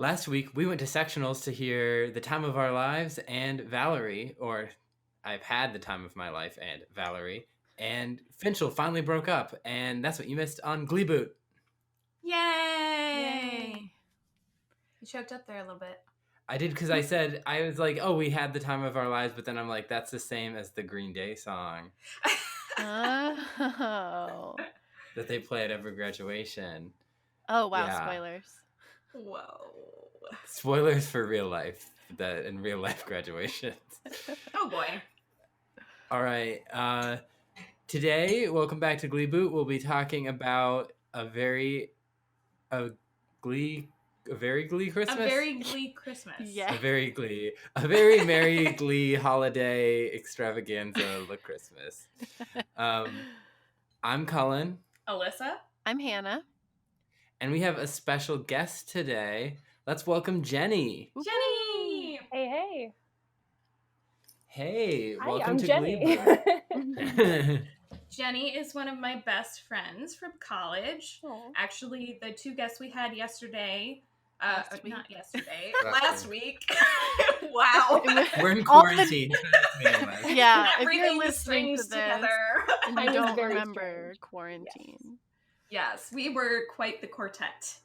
Last week, we went to sectionals to hear The Time of Our Lives and Valerie, or I've had the time of my life and Valerie, and Finchel finally broke up, and that's what you missed on Gleeboot. Yay! You choked up there a little bit. I did because I said, I was like, oh, we had The Time of Our Lives, but then I'm like, that's the same as the Green Day song Oh. that they play at every graduation. Oh, wow, Yeah. spoilers. Whoa. Spoilers for real life, in real life graduations. Oh boy. All right. Today, welcome back to Gleeboot. We'll be talking about a very Glee Christmas. A very Glee Christmas. Yeah. A very merry Glee holiday extravaganza La Christmas. I'm Cullen. Allyssa. I'm Hannah. And we have a special guest today. Let's welcome Jenni. Jenni! Hey. Hey, Hi, welcome I'm to Jenni. Gleeboot. Jenni is one of my best friends from college. Aw. Actually, the two guests we had yesterday, not yesterday, last week. Wow. We're in quarantine. Yeah, if Everything you're just listening to strings this together. and I you was don't very remember strange. quarantine. Yes, we were quite the quartet.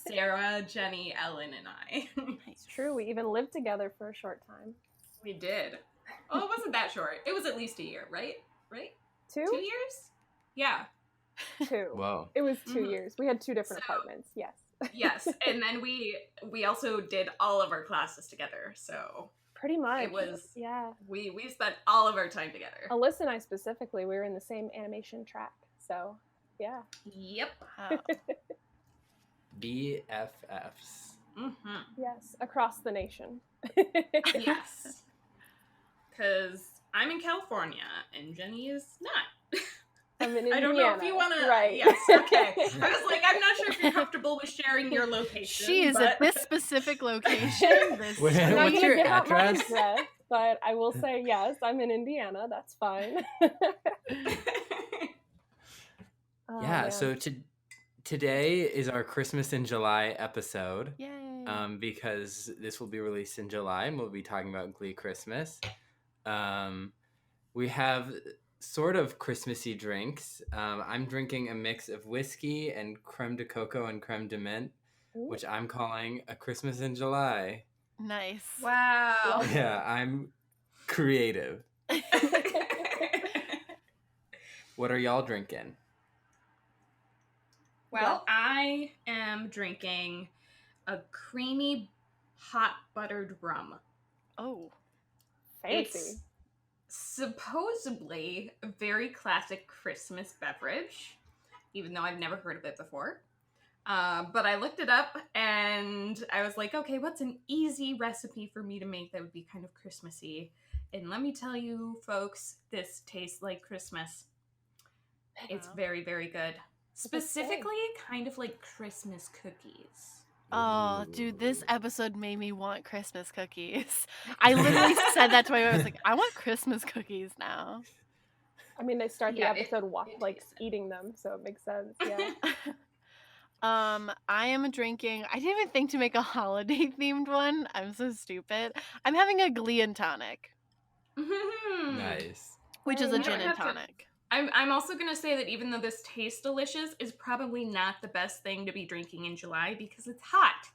Sarah, Jenni, Ellen, and I. It's true. We even lived together for a short time. We did. Oh, it wasn't that short. It was at least a year, right? Right? 2 2 years? Yeah. 2. Whoa. It was 2 Mhm. years. We had 2 different So- apartments. Yes. Yes. And then we also did all of our classes together. So Pretty much. it was Yeah. we spent all of our time together. Alyssa and I specifically, we were in the same animation track. So, yeah. Yep. Wow. BFFs. Mm-hmm. Yes. Across the nation. Yes. Because I'm in California and Jenni is not. I'm in I don't know if Indiana. you want to. Right. Yes. Okay. I was like, I'm not sure if you're comfortable with sharing your location. She is at but... this specific location. This Wait, I'm not what's gonna your give out my address? address, but I will say yes, I'm in Indiana. That's fine. Oh, Yeah, man. so today is our Christmas in July episode. Yay. Because this will be released in July and we'll be talking about Glee Christmas. We have sort of Christmassy drinks. I'm drinking a mix of whiskey and creme de coco and creme de mint, Ooh. which I'm calling a Christmas in July. Nice. Wow. Yeah, I'm creative. What are y'all drinking? Well, I am drinking a creamy, hot buttered rum. Oh. Fancy. It's supposedly a very classic Christmas beverage, even though I've never heard of it before. But I looked it up and I was like, okay, what's an easy recipe for me to make that would be kind of Christmassy? And let me tell you, folks, this tastes like Christmas. It's Wow. very, very good. What's it say? Specifically, kind of like Christmas cookies. Oh, dude, this Ooh. episode made me want Christmas cookies. I literally said that to my mom. I was like, I want Christmas cookies now. I mean, they start the Yeah, episode it like tastes- eating them, so it makes sense. Yeah. I am drinking. I didn't even think to make a holiday themed one. I'm so stupid. I'm having a Glee and tonic, Nice. which is Oh, a you gin don't and have to- tonic. I'm also going to say that even though this tastes delicious, is probably not the best thing to be drinking in July because it's hot.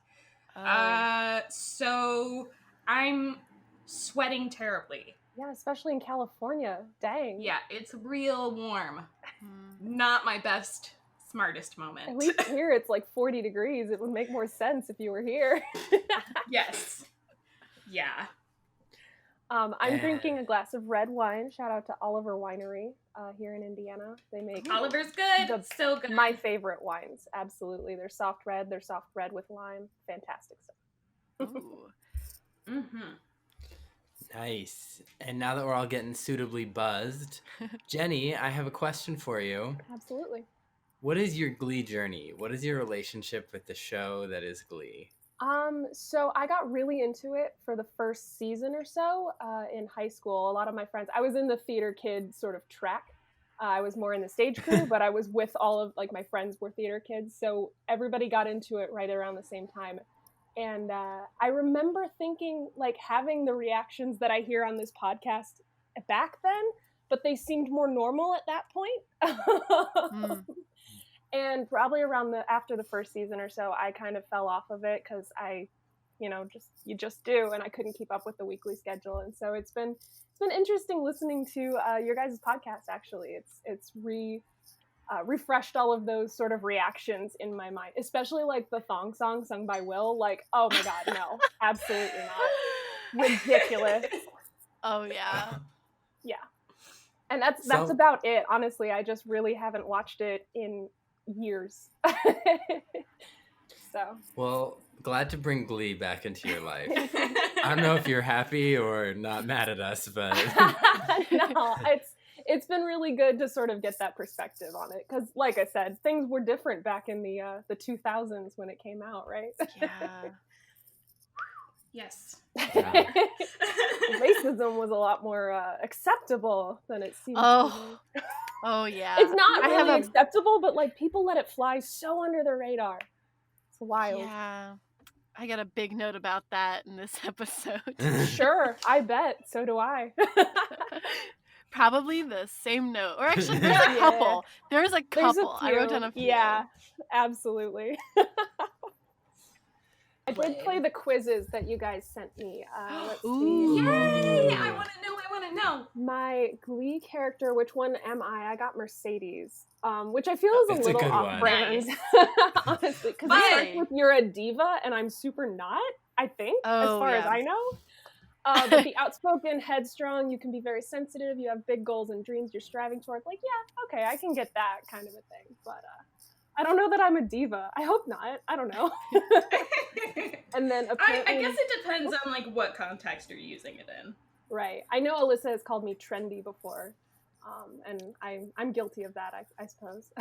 Oh. So I'm sweating terribly. Yeah, especially in California. Dang. Yeah, it's real warm. Hmm. Not my best, smartest At moment. least here it's like 40 degrees. It would make more sense if you were here. Yes. Yeah. I'm And- drinking a glass of red wine. Shout out to Oliver Winery here in Indiana. They make Oliver's good. The- So good. my favorite wines. Absolutely. They're soft red with lime. Fantastic stuff. Ooh. Mm-hmm. Nice. And now that we're all getting suitably buzzed, Jenni, I have a question for you. Absolutely. What is your Glee journey? What is your relationship with the show that is Glee? So I got really into it for the first season or so in high school. A lot of my friends, I was in the theater kid sort of track. I was more in the stage crew, but I was with all of, like, my friends were theater kids. So everybody got into it right around the same time. And I remember thinking, like, having the reactions that I hear on this podcast back then, but they seemed more normal at that point. And probably around after the first season or so, I kind of fell off of it because you just do, and I couldn't keep up with the weekly schedule. And so it's been interesting listening to your guys' podcast. Actually, it's refreshed all of those sort of reactions in my mind, especially like the thong song sung by Will. Like, oh my god, no, absolutely not, ridiculous. Oh yeah. Yeah, and that's about it. Honestly, I just really haven't watched it in years. So well, glad to bring Glee back into your life. I don't know if you're happy or not mad at us, but no, it's been really good to sort of get that perspective on it, because like I said, things were different back in the 2000s when it came out, right? Yeah. Yes. Yeah. Racism was a lot more acceptable than it seems. Oh yeah. It's not really acceptable, but like people let it fly so under the radar. It's wild. Yeah. I got a big note about that in this episode. Sure, I bet. So do I. Probably the same note. Or actually, there's a couple. There's a couple. I wrote down a few. Yeah, absolutely. I did play the quizzes that you guys sent me. Let's see. Yay! I want to know. My Glee character, which one am I? I got Mercedes, which I feel is a little off-brand, honestly, because it starts with "you're a diva" and I'm super not. I think, as far as I know. But the outspoken, headstrong, you can be very sensitive. You have big goals and dreams you're striving toward. Like, yeah, okay, I can get that kind of a thing, but I don't know that I'm a diva. I hope not. I don't know. And then apparently, I guess it depends on like what context you're using it in. Right. I know Allyssa has called me trendy before, and I'm guilty of that, I suppose.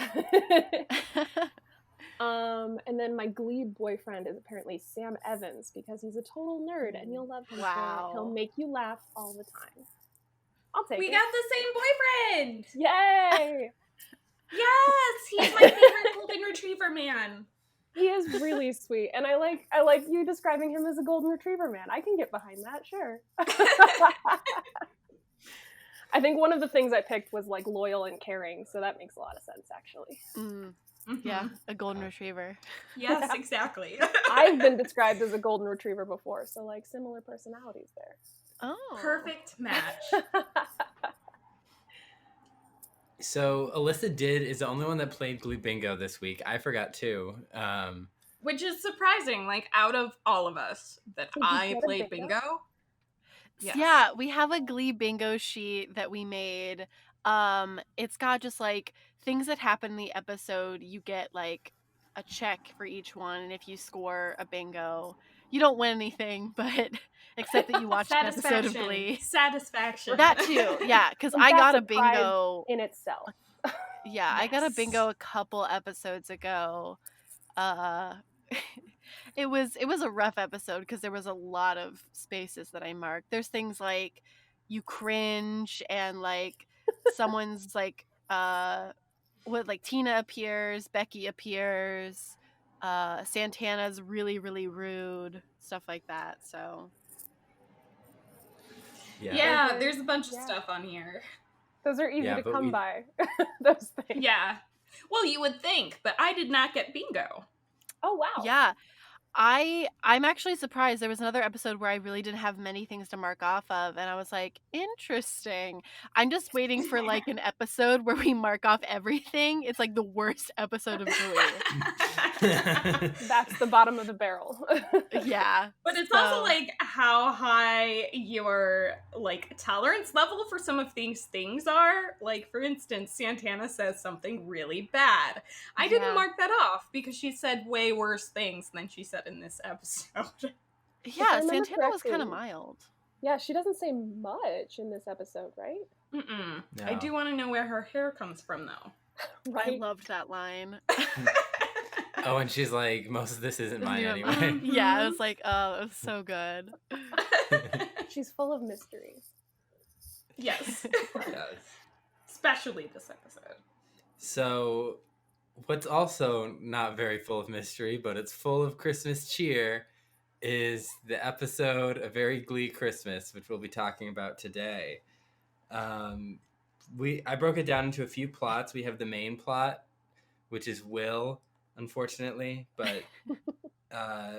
And then my Glee boyfriend is apparently Sam Evans, because he's a total nerd and you'll love him. Wow. He'll make you laugh all the time. I'll take it. We got the same boyfriend! Yay! Yes! He's my favorite golden retriever man. He is really sweet, and I like you describing him as a golden retriever man. I can get behind that, sure. I think one of the things I picked was like loyal and caring, so that makes a lot of sense, actually. Mm-hmm. Yeah, a golden retriever. Yes, exactly. I've been described as a golden retriever before, so like similar personalities there. Oh, perfect match. So Allyssa is the only one that played Glee Bingo this week. I forgot too. Which is surprising, like out of all of us, that I played bingo. Yes. Yeah, we have a Glee bingo sheet that we made. It's got just like things that happen in the episode. You get like a check for each one, and if you score a bingo, you don't win anything, but except that you watched an episode of Glee. Satisfaction. That too, yeah, because I got a bingo in itself. Yeah, yes. I got a bingo a couple episodes ago. It was a rough episode because there was a lot of spaces that I marked. There's things like you cringe, and like someone's like Tina appears, Becky appears, Santana's really, really rude, stuff like that. So yeah, there's a bunch of stuff on here. Those are easy to come by. Those things. Yeah. Well, you would think, but I did not get bingo. Oh wow. Yeah. I'm actually surprised. There was another episode where I really didn't have many things to mark off of, and I was like, interesting. I'm just waiting for like an episode where we mark off everything. It's like the worst episode of Glee. That's the bottom of the barrel. Yeah. But it's also like how high your like tolerance level for some of these things are. Like, for instance, Santana says something really bad. I didn't mark that off because she said way worse things than she said in this episode. Yeah, Santana was kind of mild. Yeah, she doesn't say much in this episode, right? No. I do want to know where her hair comes from, though. Right. I loved that line. Oh, and she's like, most of this isn't mine anyway. Yeah, I was like, oh, it was so good. She's full of mysteries. Yes. Especially this episode. So, what's also not very full of mystery, but it's full of Christmas cheer, is the episode A Very Glee Christmas, which we'll be talking about today. I broke it down into a few plots. We have the main plot, which is Will, unfortunately, but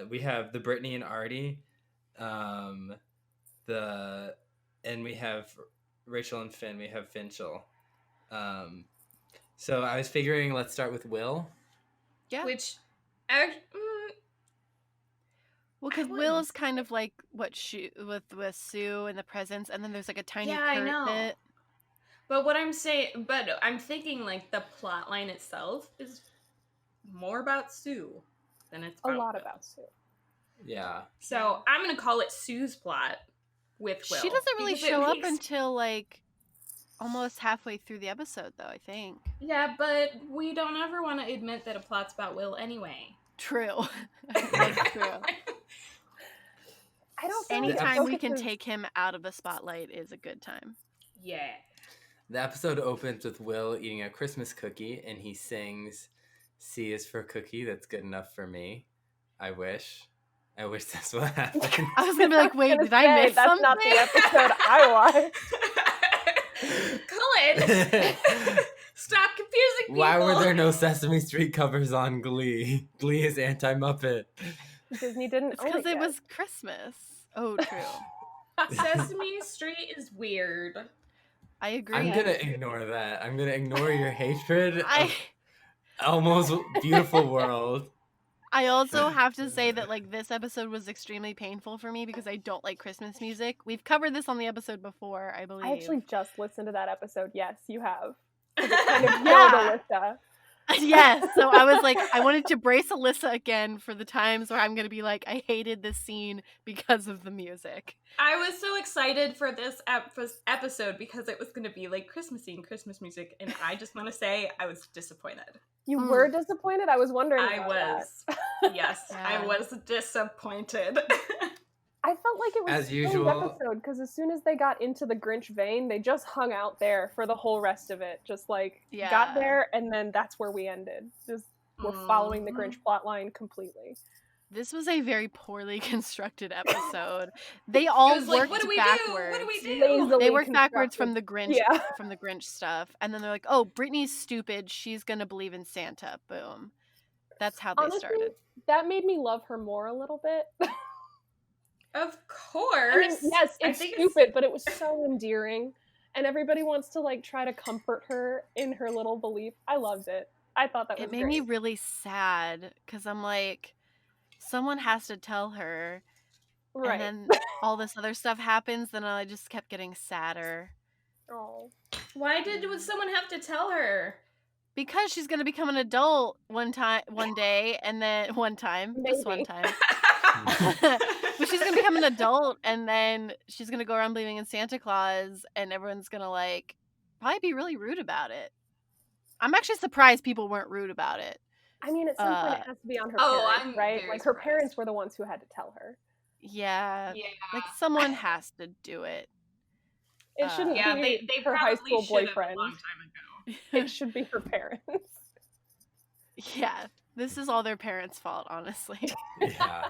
we have the Brittany and Artie, and we have Rachel and Finn. We have Finchel. So I was figuring, let's start with Will. Yeah. Which, well, because Will is kind of like with Sue and the presents, and then there's like a tiny Kurt bit. But I'm thinking like the plot line itself is more about Sue than it's about a lot Will. About Sue. Yeah. So I'm gonna call it Sue's plot with Will. She doesn't really show up until like almost halfway through the episode, though, I think. Yeah, but we don't ever want to admit that a plot's about Will anyway. True. That's true. I don't. Anytime we can take him out of the spotlight is a good time. Yeah. The episode opens with Will eating a Christmas cookie, and he sings, "C is for cookie, that's good enough for me. I wish that's what happened." I was gonna be like, wait, did I miss something? That's not the episode I watched. Cullen! Stop confusing people! Why were there no Sesame Street covers on Glee? Glee is anti-Muppet. Disney didn't own it because it yet. was Christmas. Oh, true. Sesame Street is weird. I agree. I'm gonna ignore that. I'm gonna ignore your hatred of Elmo's Beautiful World. I also have to say that like this episode was extremely painful for me because I don't like Christmas music. We've covered this on the episode before, I believe. I actually just listened to that episode. Yes, you have. It kind of killed Alyssa. Yes, so I was like, I wanted to brace Alyssa again for the times where I'm going to be like, I hated this scene because of the music. I was so excited for this episode because it was going to be like Christmassy and Christmas music, and I just want to say I was disappointed. You were disappointed? I was wondering about that. Yes, yeah. I was disappointed. I felt like it was as usual episode because as soon as they got into the Grinch vein, they just hung out there for the whole rest of it. Just like got there, and then that's where we ended. Just we're following the Grinch plotline completely. This was a very poorly constructed episode. They all worked backwards. What do we do? They worked backwards from the Grinch from the Grinch stuff, and then they're like, "Oh, Brittany's stupid. She's gonna believe in Santa." Boom. That's how they started. That made me love her more a little bit. Of course. I mean, yes, it's stupid, but it was so endearing. And everybody wants to like try to comfort her in her little belief. I loved it. I thought that was great. It made me really sad because I'm like, someone has to tell her. Right. And then all this other stuff happens, then I just kept getting sadder. Oh. Why would someone have to tell her? Because she's going to become an adult one day, and then just one time. But she's gonna become an adult, and then she's gonna go around believing in Santa Claus, and everyone's gonna like probably be really rude about it. I'm actually surprised people weren't rude about it. I mean, at some point it has to be on her parents, right? Like her parents were the ones who had to tell her. Yeah. Like someone has to do it. It shouldn't be they her high school boyfriend. A long time ago. It should be her parents. Yeah. This is all their parents' fault, honestly. Yeah.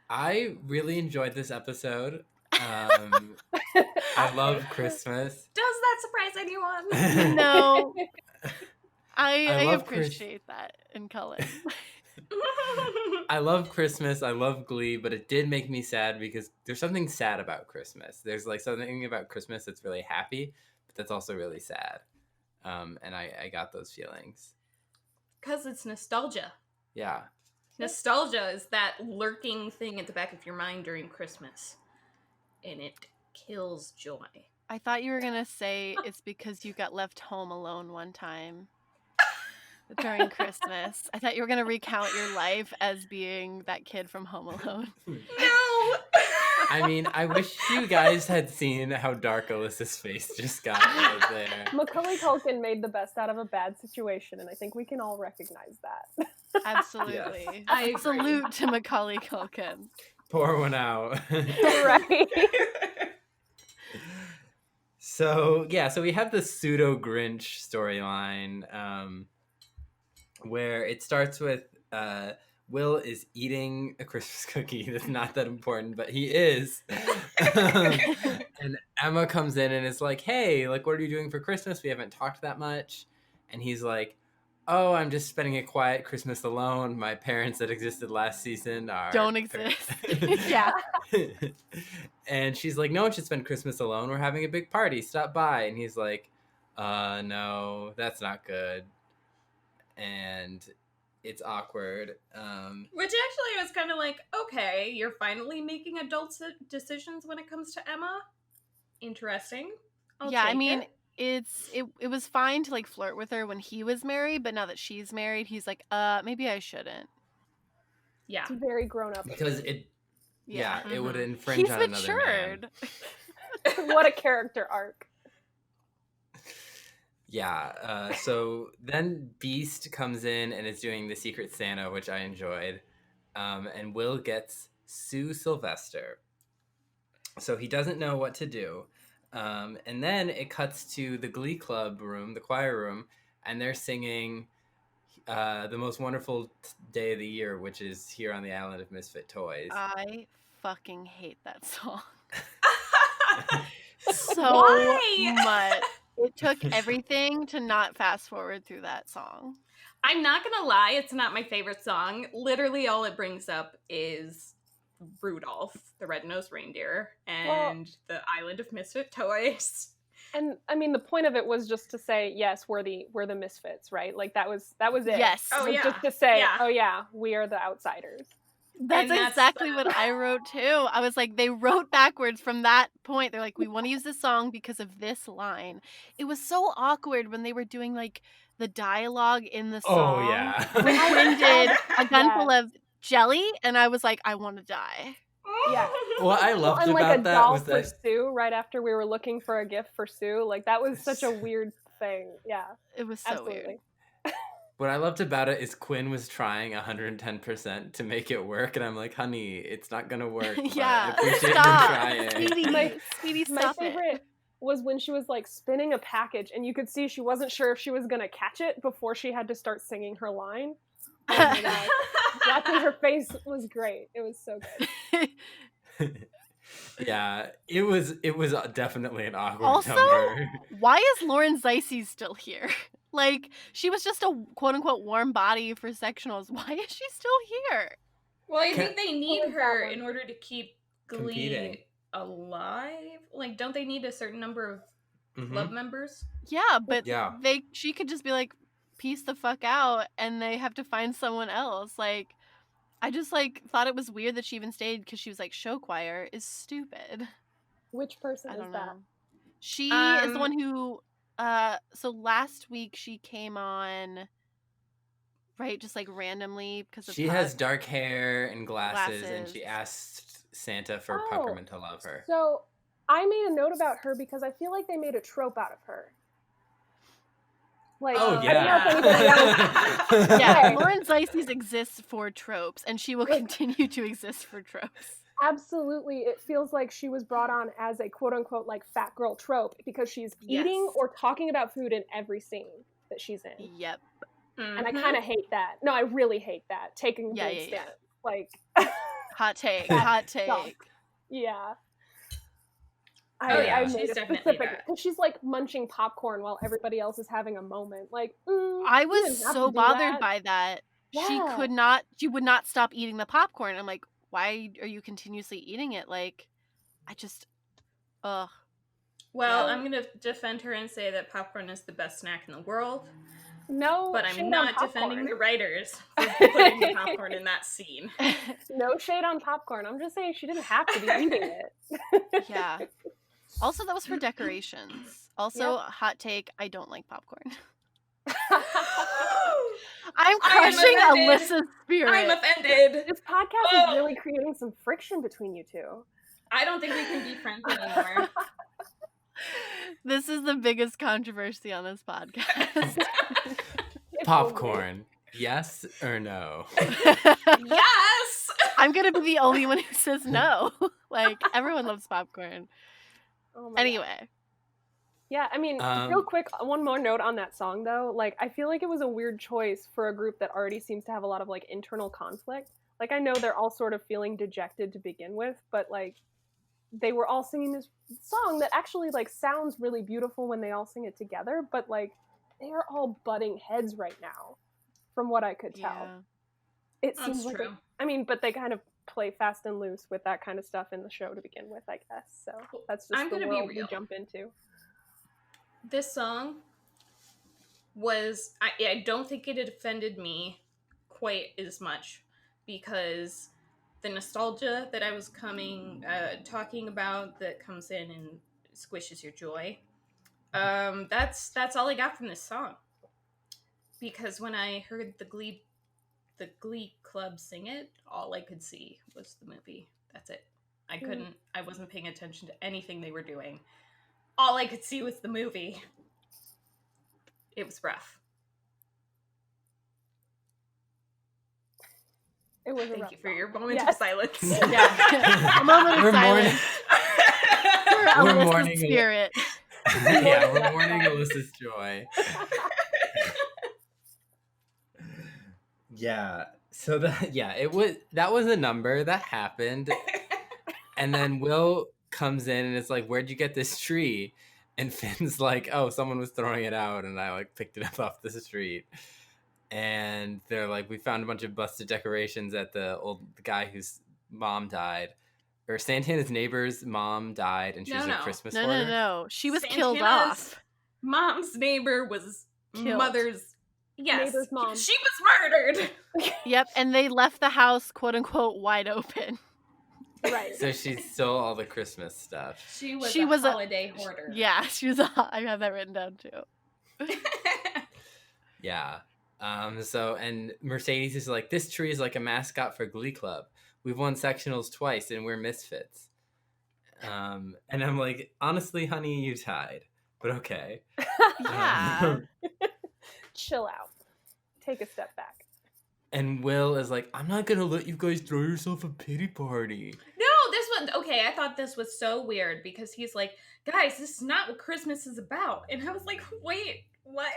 I really enjoyed this episode. I love Christmas. Does that surprise anyone? No. I appreciate that in Cullen. I love Christmas. I love Glee, but it did make me sad because there's something sad about Christmas. There's like something about Christmas that's really happy, but that's also really sad. And I got those feelings. Because it's nostalgia. Yeah. Nostalgia is that lurking thing at the back of your mind during Christmas. And it kills joy. I thought you were going to say it's because you got left home alone one time during Christmas. I thought you were going to recount your life as being that kid from Home Alone. No! I mean, I wish you guys had seen how dark Alyssa's face just got right there. Macaulay Culkin made the best out of a bad situation, and I think we can all recognize that. Absolutely. Yes. Salute to Macaulay Culkin. Pour one out. Right. So we have the pseudo Grinch storyline, where it starts with Will is eating a Christmas cookie. That's not that important, but he is. And Emma comes in and is like, hey, like, what are you doing for Christmas? We haven't talked that much. And he's like, oh, I'm just spending a quiet Christmas alone. My parents that existed last season don't exist. Yeah. And she's like, no one should spend Christmas alone. We're having a big party. Stop by. And he's like, no, that's not good. And it's awkward. Which actually was kind of like, okay, you're finally making adult decisions when it comes to Emma. Interesting. I mean, it was fine to like flirt with her when he was married, but now that she's married, he's like, maybe I shouldn't. Yeah, it's very grown up. Because it would infringe he's on another man. What a character arc. Yeah, so then Beast comes in and is doing the Secret Santa, which I enjoyed. And Will gets Sue Sylvester. So he doesn't know what to do. And then it cuts to the Glee Club room, the choir room, and they're singing The Most Wonderful Day of the Year, which is Here on the Island of Misfit Toys. I fucking hate that song. So much. It took everything to not fast forward through that song. I'm not gonna lie, it's not my favorite song. Literally all it brings up is Rudolph, the red-nosed reindeer, and the Island of Misfit Toys. And I mean, the point of it was just to say, yes, we're the misfits, right? Like that was it. Yes. Oh yeah. Just to say, oh yeah, we are the outsiders. That's exactly what I wrote too. I was like, they wrote backwards from that point. They're like, we want to use this song because of this line. It was so awkward when they were doing like the dialogue in the song. Oh yeah. When Quinn did a gunful of jelly, and I was like, I want to die. Yeah. What I loved and about like a that doll was for that Sue right after we were looking for a gift for Sue. Like that was such a weird thing. Yeah. It was so weird. What I loved about it is Quinn was trying 110% to make it work, and I'm like, honey, it's not gonna work. Yeah, I appreciate stop. you trying. Speedy, my stop favorite was when she was like spinning a package, and you could see she wasn't sure if she was gonna catch it before she had to start singing her line. Oh my God. Watching her face was great. It was so good. Yeah, it was definitely an awkward Also, number. Why is Lauren Zeisey still here? Like, she was just a quote-unquote warm body for sectionals. Why is she still here? Well, I think they need her that in order to keep Glee competing alive. Like, don't they need a certain number of club members? Yeah, but Yeah. she could just be like, peace the fuck out, and they have to find someone else. Like, I just like thought it was weird that she even stayed because she was like, show choir is stupid. Which person I is don't that? know. She is the one who so last week she came on, right, just like randomly because of she has dark hair and glasses, and she asked Santa for Oh, Peppermint to love her. So I made a note about her because I feel like they made a trope out of her. Like, Oh, I don't know if anybody else. Yeah, Okay. Lauren Zeisey exists for tropes, and she will continue to exist for tropes. Absolutely, it feels like she was brought on as a quote-unquote like fat girl trope because she's eating or talking about food in every scene that she's in. Yep. And I kind of hate that. No, I really hate that. Taking a bold stance. Like, hot take. sucks. Yeah. Yeah, I she's made a definitely specific that. because she's like munching popcorn while everybody else is having a moment. Like, I you was didn't have so to do bothered that. by that. Yeah. She would not stop eating the popcorn. I'm like, why are you continuously eating it? Like, I just, ugh. Well, I'm gonna defend her and say that popcorn is the best snack in the world. No, but shade I'm on not popcorn. defending the writers for putting the popcorn in that scene. No shade on popcorn. I'm just saying she didn't have to be eating it. Yeah. Also, that was for decorations. Also, hot take, I don't like popcorn. I'm crushing Alyssa's spirit. I'm offended. This podcast is really creating some friction between you two. I don't think we can be friends anymore. This is the biggest controversy on this podcast. Popcorn, yes or no? Yes! I'm going to be the only one who says no. Like, everyone loves popcorn. Oh my anyway. Yeah, I mean, real quick, one more note on that song, though. Like, I feel like it was a weird choice for a group that already seems to have a lot of, like, internal conflict. Like, I know they're all sort of feeling dejected to begin with, but, like, they were all singing this song that actually, like, sounds really beautiful when they all sing it together, but, like, they are all butting heads right now, from what I could tell. Yeah. It seems like true. But they kind of play fast and loose with that kind of stuff in the show to begin with, I guess. So that's just the world we jump into. This song was, I don't think it offended me quite as much, because the nostalgia that I was talking about that comes in and squishes your joy, that's all I got from this song. Because when I heard the Glee Club sing it, all I could see was the movie. That's it. I wasn't paying attention to anything they were doing. All I could see was the movie. It was rough. It was Thank you for your moment of silence. Yeah. A moment of silence. We're mourning spirit. Yeah, we're mourning Alyssa's joy. Yeah. So that was a number that happened. And then Will comes in and it's like, "Where'd you get this tree?" And Finn's like, "Oh, someone was throwing it out and I like picked it up off the street." And they're like, "We found a bunch of busted decorations at the guy whose mom died." Or Santana's neighbor's mom died and she was a Christmas hoarder. No. She was killed off. Mom's neighbor was killed. Mother's... Yes. Neighbor's mom. She was murdered. Yep, and they left the house, quote unquote, wide open. Right. So she stole all the Christmas stuff. She was a holiday hoarder. Yeah, I have that written down too. Yeah. So, and Mercedes is like, "This tree is like a mascot for Glee Club. We've won sectionals twice and we're misfits." And I'm like, honestly, honey, you tied. But okay. Yeah. Chill out. Take a step back. And Will is like, "I'm not going to let you guys throw yourself a pity party." No, this one, okay, I thought this was so weird because he's like, "Guys, this is not what Christmas is about." And I was like, wait, what?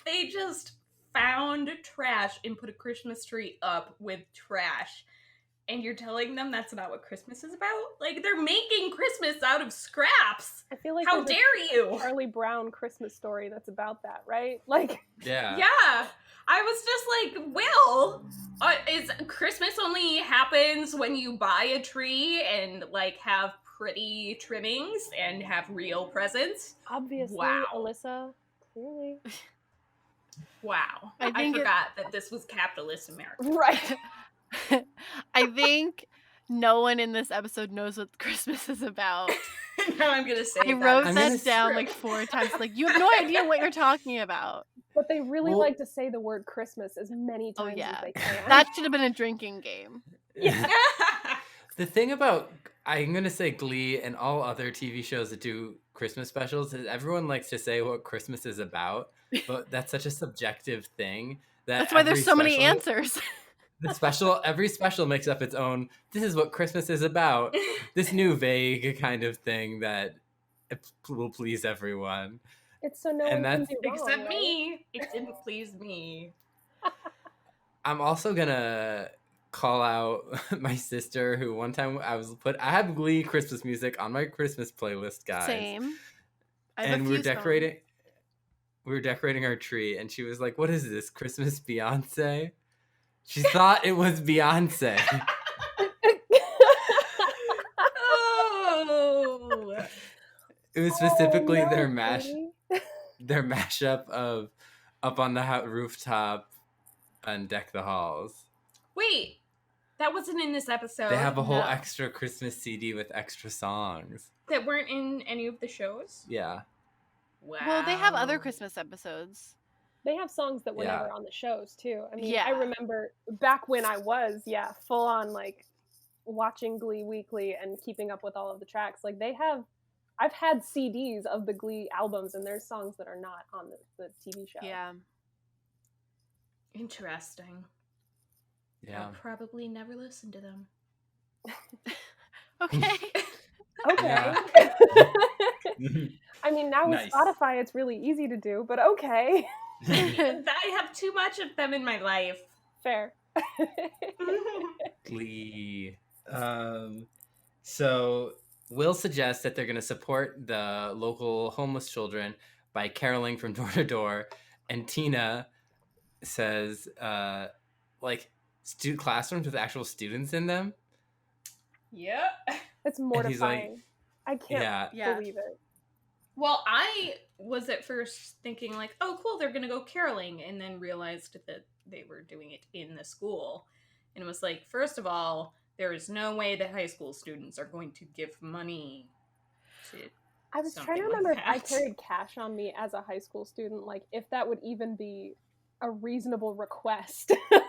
They just found trash and put a Christmas tree up with trash. And you're telling them that's not what Christmas is about? Like, they're making Christmas out of scraps. I feel like how dare you? Charlie Brown Christmas story that's about that, right? Like, yeah. I was just like, Will, is Christmas only happens when you buy a tree and like have pretty trimmings and have real presents? Obviously, Alyssa, clearly. Wow. I forgot that this was capitalist America. Right. I think no one in this episode knows what Christmas is about. Now I'm gonna say I wrote that down like 4 times. Like, you have no idea what you're talking about. But they really like to say the word Christmas as many times as they can. That should have been a drinking game. Yeah. The thing about, I'm going to say Glee and all other TV shows that do Christmas specials is everyone likes to say what Christmas is about, but that's such a subjective thing. That's why there's so many answers. Every special makes up its own, "This is what Christmas is about." This new vague kind of thing that will please everyone. It's so no one can do wrong, except me. It didn't please me. I'm also gonna call out my sister, who one time I have Glee Christmas music on my Christmas playlist, guys. Same. And we were decorating our tree, and she was like, "What is this, Christmas Beyonce?" She thought it was Beyonce. Oh. It was specifically their mashup of Up on the Rooftop and Deck the Halls. Wait, that wasn't in this episode. They have a whole extra Christmas CD with extra songs. That weren't in any of the shows? Yeah. Wow. Well, they have other Christmas episodes. They have songs that were never on the shows, too. I mean, I remember back when I was, full on, like, watching Glee weekly and keeping up with all of the tracks. Like, I've had CDs of the Glee albums, and there's songs that are not on the TV show. Yeah. Interesting. Yeah. I'll probably never listen to them. Okay. Okay. Yeah. I mean, now Nice. with Spotify, it's really easy to do, but okay. I have too much of them in my life. Fair. Glee. So Will suggests that they're going to support the local homeless children by caroling from door to door, and Tina says, classrooms with actual students in them. Yep. It's mortifying. I can't believe it. Well, I was at first thinking like, oh, cool, they're going to go caroling, and then realized that they were doing it in the school. And it was like, first of all, there is no way that high school students are going to give money to I was trying to remember if I carried cash on me as a high school student, like if that would even be a reasonable request. Yeah,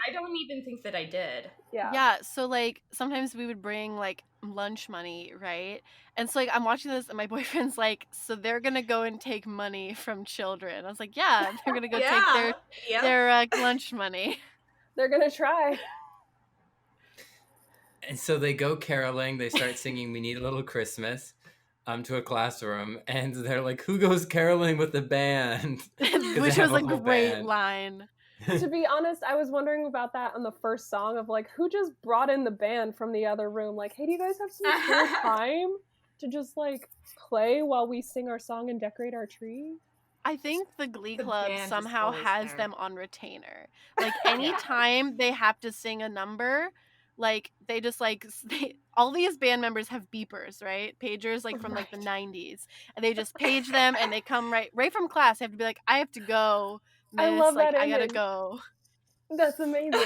I don't even think that I did. Yeah, so like sometimes we would bring like lunch money, right? And so like I'm watching this and my boyfriend's like, so they're gonna go and take money from children. I was like, yeah, they're gonna go take their lunch money. They're gonna try. And so they go caroling. They start singing "We Need a Little Christmas" to a classroom, and they're like, "Who goes caroling with the band?" Which was a great line. To be honest, I was wondering about that on the first song of like, who just brought in the band from the other room? Like, hey, do you guys have some spare time to just like play while we sing our song and decorate our tree? I think the Glee Club somehow has them on retainer. Like anytime they have to sing a number, like they just like all these band members have beepers, right? Pagers like from like the 90s, and they just page them and they come right from class. They have to be like, I have to go. Miss. I love like, that I image. gotta go. That's amazing.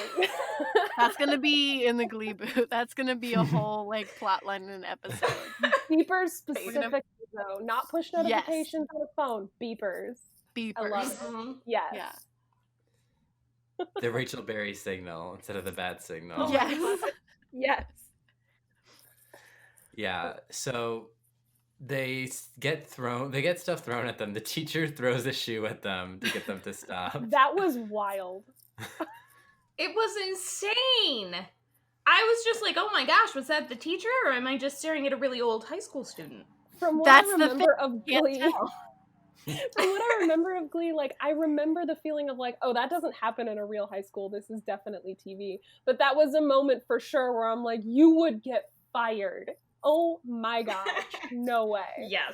That's gonna be in the Gleeboot. That's gonna be a whole like plot line in an episode. Beepers specifically though, not push notifications on the phone. Beepers. I love it. Yes. Yeah. The Rachel Berry signal instead of the bad signal. Yes. Yes. Yeah. So they get stuff thrown at them. The teacher throws a shoe at them to get them to stop. That was wild. It was insane. I was just like, oh my gosh, was that the teacher, or am I just staring at a really old high school student? From what I remember of Glee, like I remember the feeling of like, oh, that doesn't happen in a real high school. This is definitely TV. But that was a moment for sure where I'm like, you would get fired. Oh my gosh, no way. Yes.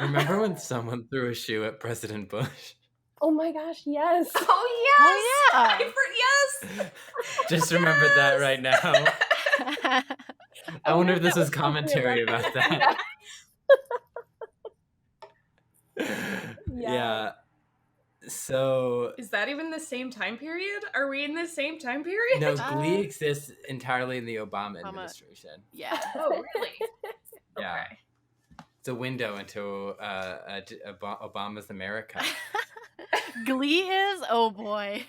Remember when someone threw a shoe at President Bush? Oh my gosh, yes. Oh yes. Oh yeah. Yes. Just remembered that right now. I wonder if this was commentary about that. Yeah. So is that even the same time period? Are we in the same time period? No, Glee exists entirely in the Obama administration. Yeah. Oh, really? Yeah. Okay. It's a window into Obama's America. Glee is, oh boy.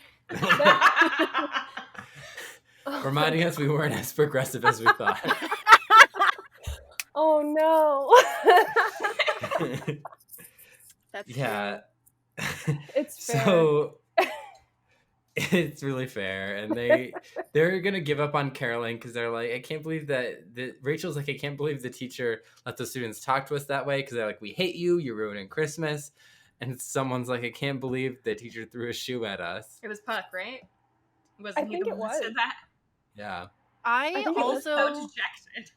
Reminding us we weren't as progressive as we thought. Oh no. That's true. It's fair. So it's really fair, and they're gonna give up on caroling because they're like, I can't believe that Rachel's like, I can't believe the teacher let the students talk to us that way, because they're like, we hate you, you're ruining Christmas. And someone's like, I can't believe the teacher threw a shoe at us. It was Puck, right? I think it was. Said that? Yeah. I also so dejected.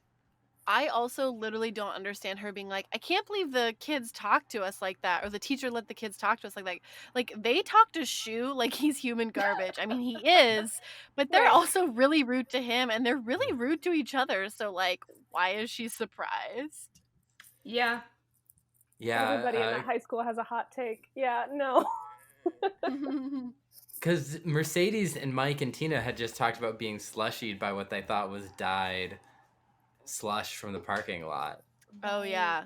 I also literally don't understand her being like, I can't believe the kids talk to us like that, or the teacher let the kids talk to us like that. Like they talk to Shu like he's human garbage. I mean, he is, but they're also really rude to him, and they're really rude to each other. So like, why is she surprised? Yeah. Yeah. Everybody in that high school has a hot take. Yeah, no. Because Mercedes and Mike and Tina had just talked about being slushied by what they thought was dyed slush from the parking lot. Oh, yeah.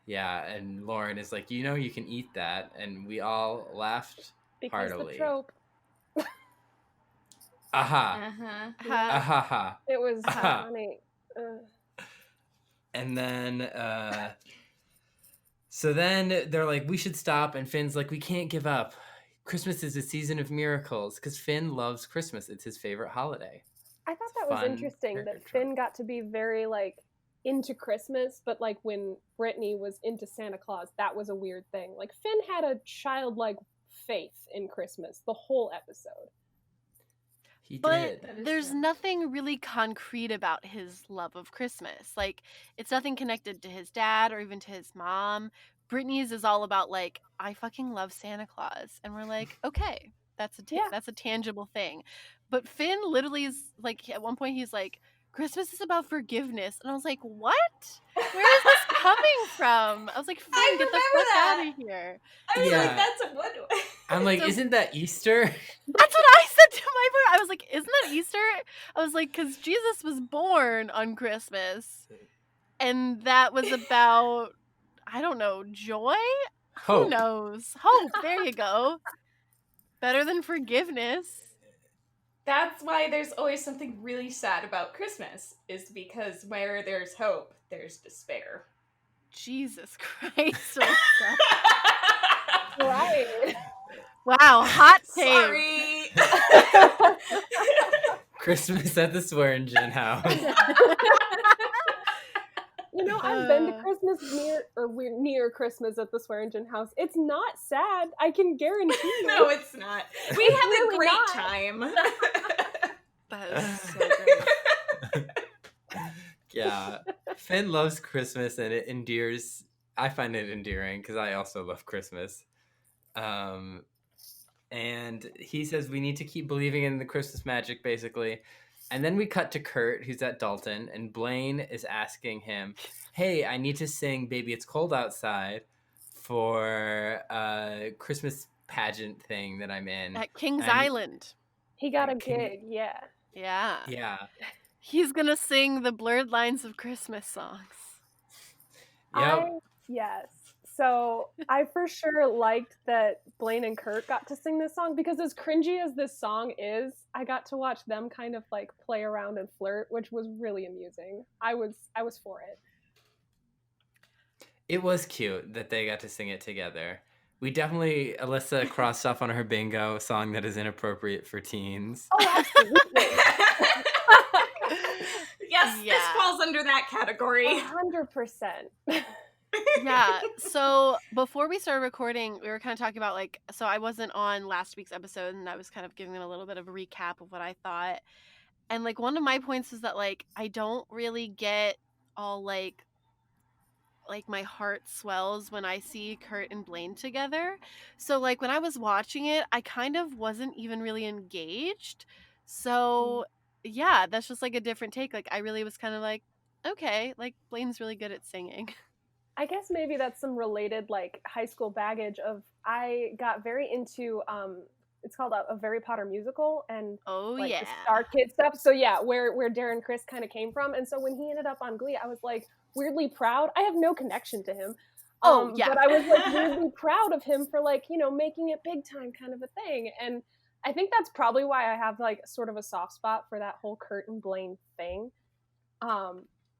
Yeah, and Lauren is like, you can eat that. And we all laughed heartily. The trope. Aha. Aha. It was funny. And then, so then they're like, we should stop. And Finn's like, we can't give up. Christmas is a season of miracles, because Finn loves Christmas. It's his favorite holiday. I thought that was interesting that Finn got to be very like into Christmas, but like when Brittany was into Santa Claus, that was a weird thing. Like Finn had a childlike faith in Christmas the whole episode. He But did. there's nothing really concrete about his love of Christmas. Like, it's nothing connected to his dad or even to his mom. Brittany's is all about, like, I fucking love Santa Claus. And we're like, okay, that's a tangible thing. But Finn literally is, like, at one point he's like, Christmas is about forgiveness. And I was like, what? Where is this coming from? I was like, Finn, get the fuck out of here. I was like, that's a what? I'm like, isn't that Easter? That's what I said to my brother. I was like, isn't that Easter? I was like, because Jesus was born on Christmas. And that was about, I don't know, joy? Hope. Who knows? Hope. There you go. Better than forgiveness. That's why there's always something really sad about Christmas, is because where there's hope, there's despair. Jesus Christ. Right. Wow, hot take. Sorry. Christmas at the Swearingen house. You know, I've been to Christmas near Christmas at the Swearingen house. It's not sad. I can guarantee you. No, it's not. We have really a great not. time. That is so great. Yeah. Finn loves Christmas and it endears. I find it endearing because I also love Christmas. And he says we need to keep believing in the Christmas magic, basically. And then we cut to Kurt, who's at Dalton, and Blaine is asking him, hey, I need to sing Baby It's Cold Outside for a Christmas pageant thing that I'm in. At Kings Island. He got a gig, yeah. Yeah. Yeah. He's going to sing the Blurred Lines of Christmas songs. Yep. Yes. So I for sure liked that Blaine and Kurt got to sing this song, because as cringy as this song is, I got to watch them kind of like play around and flirt, which was really amusing. I was for it. It was cute that they got to sing it together. We definitely, Allyssa crossed off on her bingo song that is inappropriate for teens. Oh, absolutely. Yes, this falls under that category. 100%. Yeah, so before we started recording, we were kind of talking about, like, so I wasn't on last week's episode, and I was kind of giving them a little bit of a recap of what I thought. And, like, one of my points is that, like, I don't really get all, like my heart swells when I see Kurt and Blaine together. So, like, when I was watching it, I kind of wasn't even really engaged. So, yeah, that's just, like, a different take. Like, I really was kind of like, okay, like, Blaine's really good at singing. I guess maybe that's some related, like, high school baggage of, I got very into, it's called a Harry Potter musical, and the Star Kid stuff. So yeah, where Darren Criss kind of came from. And so when he ended up on Glee, I was like weirdly proud. I have no connection to him. But I was like weirdly proud of him for, like, you know, making it big time kind of a thing. And I think that's probably why I have, like, sort of a soft spot for that whole Kurt and Blaine thing.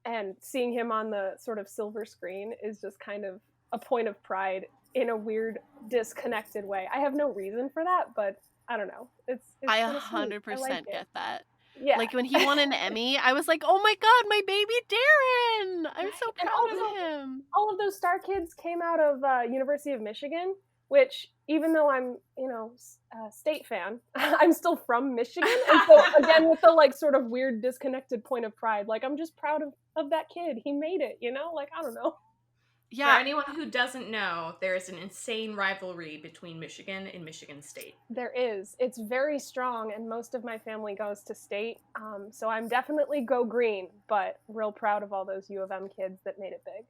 And seeing him on the sort of silver screen is just kind of a point of pride in a weird, disconnected way. I have no reason for that, but I don't know. It's I 100% get that. Yeah. Like, when he won an Emmy, I was like, oh my God, my baby Darren! I'm so proud of him. All of those star kids came out of University of Michigan, which, even though I'm, you know, a state fan, I'm still from Michigan. And so, again, with the, like, sort of weird, disconnected point of pride, like, I'm just proud of that kid. He made it, you know? Like, I don't know. Yeah. For anyone who doesn't know, there is an insane rivalry between Michigan and Michigan State. There is. It's very strong, and most of my family goes to state. So I'm definitely go green, but real proud of all those U of M kids that made it big.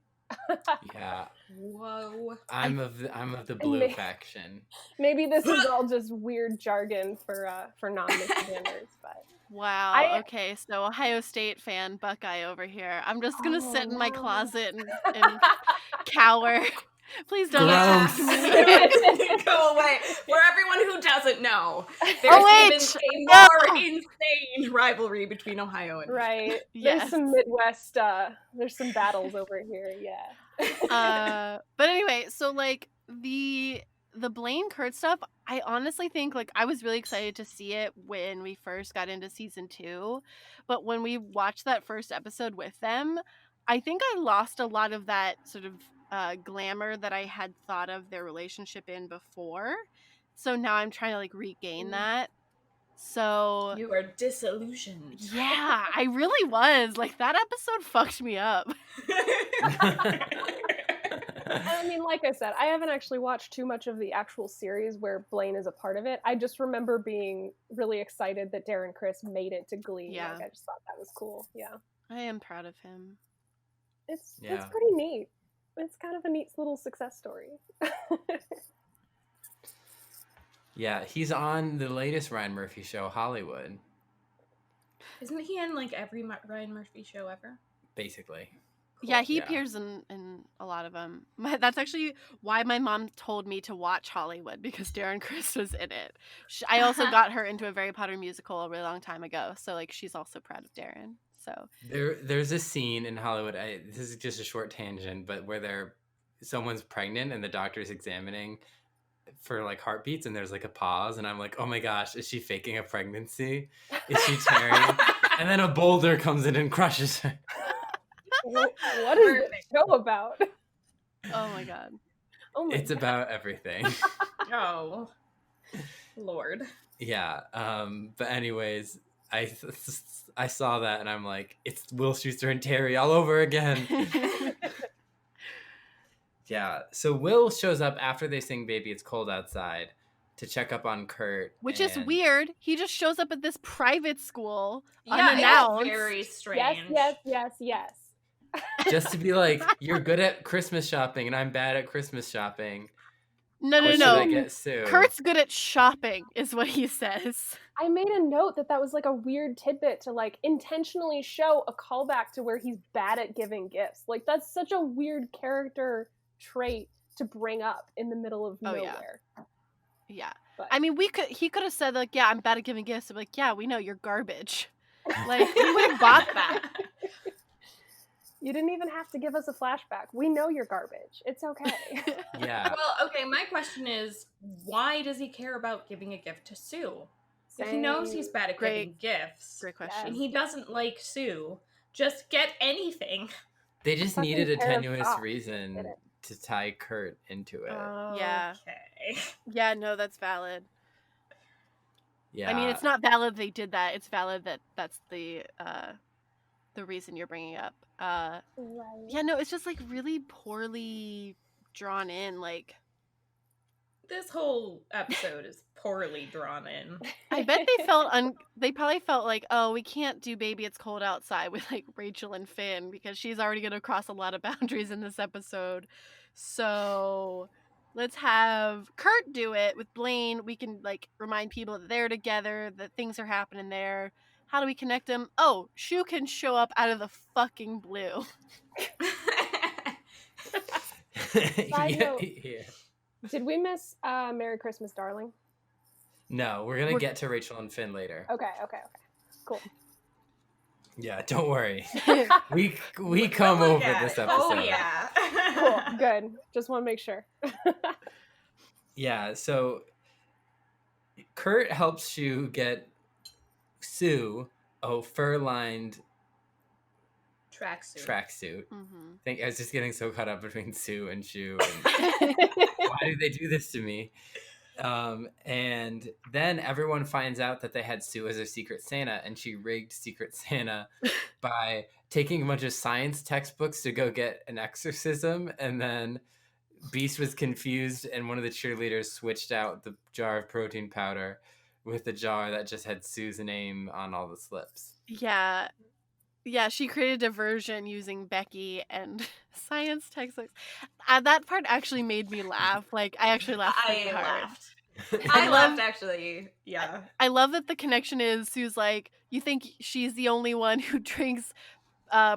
Yeah. Whoa. I'm of the blue faction. Maybe this is all just weird jargon for non-Michiganders, but wow. Okay, so Ohio State fan Buckeye over here. I'm just gonna sit in my closet and cower. Please don't attack me. Go away. For everyone who doesn't know, there's even a more insane rivalry between Ohio and right. Yes. There's some Midwest. There's some battles over here. Yeah. But anyway, so, like, the Blaine Kurt stuff, I honestly think, like, I was really excited to see it when we first got into season 2, but when we watched that first episode with them, I think I lost a lot of that sort of glamour that I had thought of their relationship in before. So now I'm trying to like regain that. So you are disillusioned. yeah, I really was. Like that episode fucked me up. I mean, like I said, I haven't actually watched too much of the actual series where Blaine is a part of it. I just remember being really excited that Darren Criss made it to Glee. Yeah. Like, I just thought that was cool. Yeah. I am proud of him. It's pretty neat. It's kind of a neat little success story. Yeah, he's on the latest Ryan Murphy show, Hollywood. Isn't he in like every Ryan Murphy show ever? Basically. Cool. Yeah, he appears in a lot of them. That's actually why my mom told me to watch Hollywood, because Darren Criss was in it. I also got her into a Harry Potter musical a really long time ago, so like she's also proud of Darren. So there's a scene in Hollywood. This is just a short tangent, but where someone's pregnant and the doctor's examining for like heartbeats, and there's like a pause, and I'm like, oh my gosh, is she faking a pregnancy? Is she tearing? And then a boulder comes in and crushes her. What is this show about? Oh my god. It's about everything. Oh, Lord. Yeah. But anyways, I saw that and I'm like, it's Will Schuester and Terry all over again. Yeah. So Will shows up after they sing "Baby It's Cold Outside" to check up on Kurt, which is weird. He just shows up at this private school unannounced. Yeah, very strange. Yes. Just to be like, you're good at Christmas shopping and I'm bad at Christmas shopping. No. I get sued? Kurt's good at shopping, is what he says. I made a note that was like a weird tidbit to like intentionally show a callback to where he's bad at giving gifts. Like that's such a weird character trait to bring up in the middle of nowhere. Yeah. But I mean, he could have said like, yeah, I'm bad at giving gifts. I'm like, yeah, we know you're garbage. Like we would have bought that. You didn't even have to give us a flashback. We know you're garbage. It's okay. Yeah. Well, okay, my question is, why does he care about giving a gift to Sue? If he knows he's bad at giving gifts. Great question. And he doesn't like Sue. Just get anything. They just needed a tenuous reason to tie Kurt into it. Yeah. Okay. Yeah, no, that's valid. Yeah. I mean, it's not valid they did that. It's valid that that's the reason you're bringing up. Right. Yeah, no, it's just like really poorly drawn in. Like this whole episode is poorly drawn in. I bet they probably felt like, oh, we can't do "Baby It's Cold Outside" with like Rachel and Finn because she's already gonna cross a lot of boundaries in this episode. So let's have Kurt do it with Blaine. We can like remind people that they're together, that things are happening there. How do we connect them? Oh, Shu can show up out of the fucking blue. Yeah. Did we miss Merry Christmas, Darling? No, we're going to get to Rachel and Finn later. Okay. Cool. Yeah, don't worry. we come over this episode. Oh, yeah. Cool, good. Just want to make sure. Yeah, so Kurt helps Shu get Sue a fur-lined tracksuit. Mm-hmm. I was just getting so caught up between Sue and Shu. And why do they do this to me? And then everyone finds out that they had Sue as a Secret Santa, and she rigged Secret Santa by taking a bunch of science textbooks to go get an exorcism, and then Beast was confused, and one of the cheerleaders switched out the jar of protein powder with the jar that just had Sue's name on all the slips. Yeah, she created a diversion using Becky and science textbooks. That part actually made me laugh. Like, I actually laughed pretty hard. I laughed, actually. Yeah. I love that the connection is Sue's like, you think she's the only one who drinks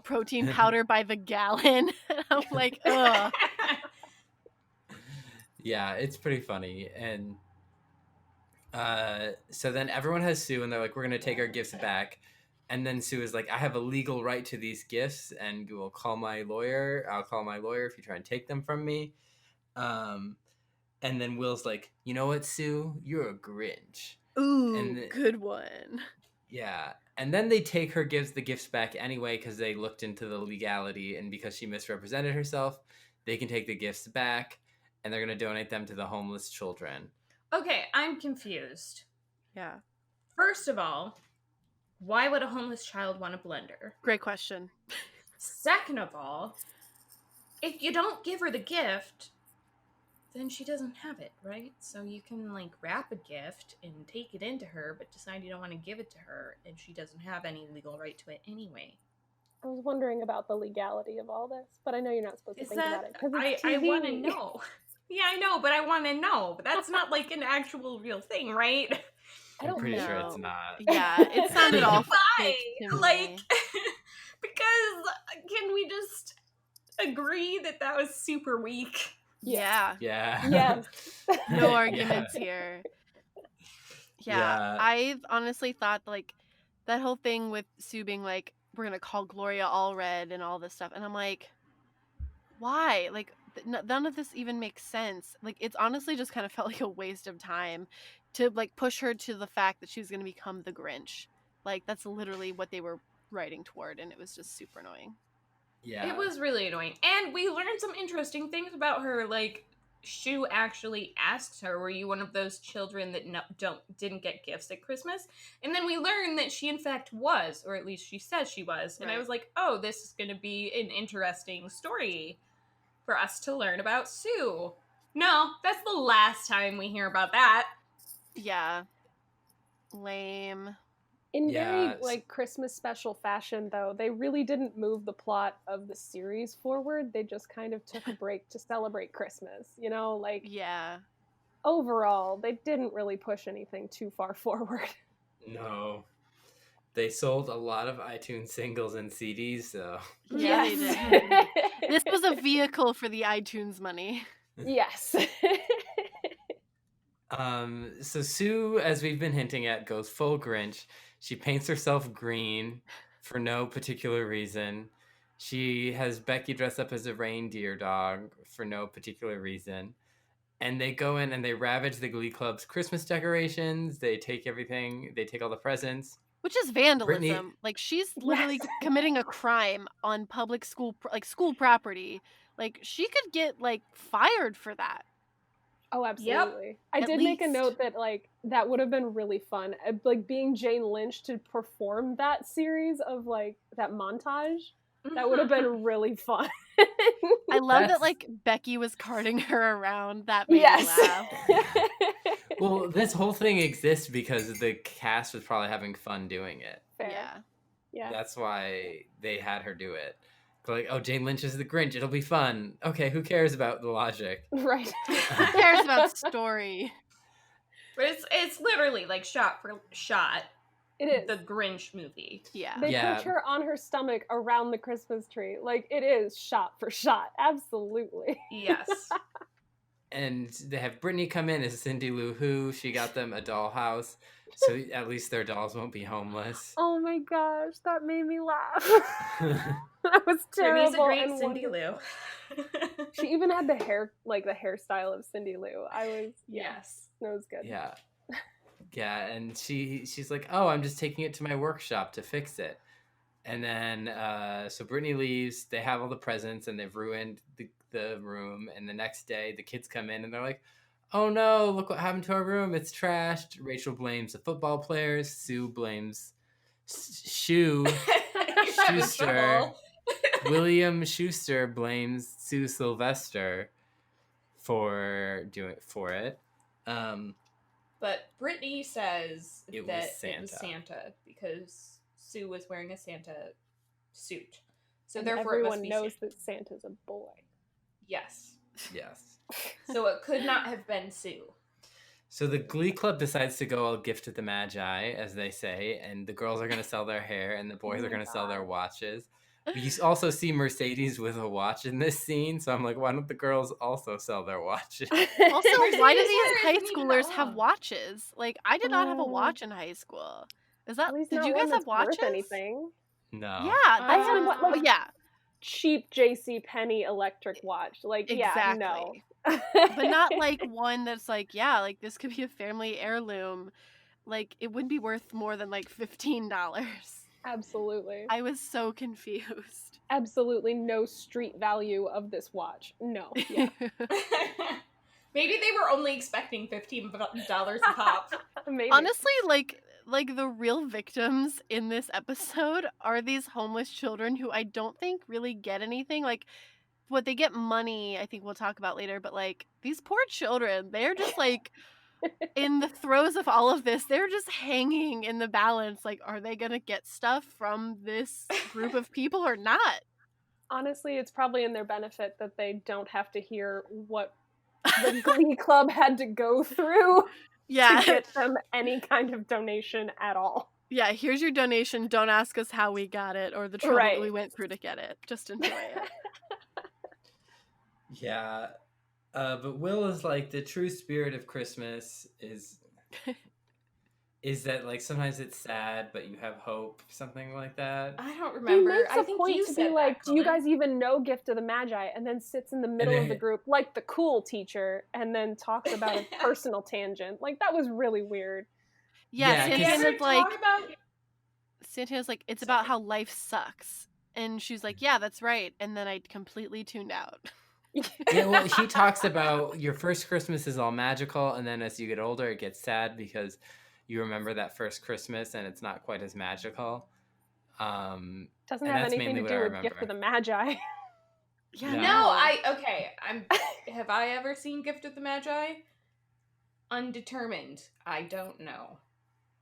protein powder by the gallon? And I'm like, ugh. Yeah, it's pretty funny. And so then everyone has Sue, and they're like, we're going to take our gifts back. And then Sue is like, I have a legal right to these gifts, and you will call my lawyer. I'll call my lawyer if you try and take them from me. And then Will's like, you know what, Sue? You're a Grinch. Ooh, good one. Yeah. And then they take her, gives the gifts back anyway because they looked into the legality, and because she misrepresented herself, they can take the gifts back, and they're going to donate them to the homeless children. Okay, I'm confused. Yeah. First of all, why would a homeless child want a blender? Great question. Second of all, if you don't give her the gift, then she doesn't have it, right? So you can, like, wrap a gift and take it into her, but decide you don't want to give it to her, and she doesn't have any legal right to it anyway. I was wondering about the legality of all this, but I know you're not supposed to think about it. I want to know. Yeah, I know, but I want to know. But that's not, like, an actual real thing, right? I'm pretty sure it's not. Yeah, it sounded all fake to me. Like, because can we just agree that was super weak? Yeah. Yeah. Yes. No arguments here. Yeah. I've honestly thought, like, that whole thing with Sue being like, we're going to call Gloria Allred and all this stuff. And I'm like, why? Like, none of this even makes sense. Like, it's honestly just kind of felt like a waste of time to, like, push her to the fact that she was going to become the Grinch. Like, that's literally what they were writing toward, and it was just super annoying. Yeah. It was really annoying. And we learned some interesting things about her. Like, Shu actually asks her, were you one of those children that didn't get gifts at Christmas? And then we learned that she in fact was, or at least she says she was. And I was like, oh, this is going to be an interesting story for us to learn about Sue. No, that's the last time we hear about that. Yeah. Lame. In very, like, Christmas special fashion, though, they really didn't move the plot of the series forward. They just kind of took a break to celebrate Christmas, you know? Like, yeah. Overall, they didn't really push anything too far forward. No. They sold a lot of iTunes singles and CDs, though. Yeah, they did. This was a vehicle for the iTunes money. Yes. So Sue, as we've been hinting at, goes full Grinch. She paints herself green for no particular reason. She has Becky dress up as a reindeer dog for no particular reason. And they go in and they ravage the Glee Club's Christmas decorations. They take everything. They take all the presents. Which is vandalism. Brittany... Like, she's literally committing a crime on public school property. Like, she could get, like, fired for that. Oh, absolutely. Yep. I did make a note that, like, that would have been really fun. Like, being Jane Lynch to perform that series of, like, that montage. That would have been really fun. I love that, like, Becky was carting her around. That made me laugh. Well, this whole thing exists because the cast was probably having fun doing it. Fair. Yeah. That's why they had her do it. Like, oh, Jane Lynch is the Grinch. It'll be fun. Okay, who cares about the logic? Right. Who cares about story? But it's literally, like, shot for shot. It is. The Grinch movie. Yeah. They put her on her stomach around the Christmas tree. Like, it is shot for shot. Absolutely. Yes. And they have Brittany come in as Cindy Lou Who. She got them a dollhouse, so at least their dolls won't be homeless. Oh my gosh, that made me laugh. That was terrible. Brittany's a great Cindy Lou. She even had the hair, like the hairstyle of Cindy Lou. Yes. That was good. Yeah. Yeah, and she's like, oh, I'm just taking it to my workshop to fix it. And then, so Brittany leaves, they have all the presents, and they've ruined the room, and the next day, the kids come in, and they're like, oh no, look what happened to our room, it's trashed. Rachel blames the football players, Sue blames Schuster. William Schuster blames Sue Sylvester for it. But Brittany says it that was it was Santa because Sue was wearing a Santa suit. So and therefore everyone knows that Santa's a boy. Yes. Yes. So it could not have been Sue. So the Glee Club decides to go all gift at the Magi, as they say, and the girls are going to sell their hair and the boys are going to sell their watches. We also see Mercedes with a watch in this scene, so I'm like, why don't the girls also sell their watches? Also, why do these high schoolers have watches? Like, I did not have a watch in high school. Did you guys have watches? Anything? No. Yeah, that's like, cheap JCPenney electric watch. Like, exactly. No. But not like one that's like, yeah, like this could be a family heirloom. like it wouldn't be worth more than like $15. Absolutely. I was so confused. Absolutely no street value of this watch. No. Yeah. Maybe they were only expecting $15 a pop. Maybe. Honestly, like the real victims in this episode are these homeless children who I don't think really get anything. Like, what they get money, I think we'll talk about later, but like these poor children, they're just like in the throes of all of this, they're just hanging in the balance. Like, are they gonna get stuff from this group of people or not? Honestly, it's probably in their benefit that they don't have to hear what the Glee Club had to go through to get them any kind of donation at all. Yeah, here's your donation. Don't ask us how we got it or the trouble that we went through to get it. Just enjoy it. Yeah. But Will is like, the true spirit of Christmas is that like sometimes it's sad, but you have hope, something like that. I don't remember. He makes I think point you to said be like, that, do you Cullen. guys even know Gift of the Magi? And then sits in the middle of the group like the cool teacher and then talks about a personal tangent. Like, that was really weird. Yeah, Santana's like, it's about how life sucks. And she's like, yeah, that's right. And then I completely tuned out. Yeah, well, he talks about your first Christmas is all magical, and then as you get older, it gets sad because you remember that first Christmas and it's not quite as magical. Doesn't have anything to do with Gift of the Magi. Yeah. No, have I ever seen Gift of the Magi? Undetermined. I don't know.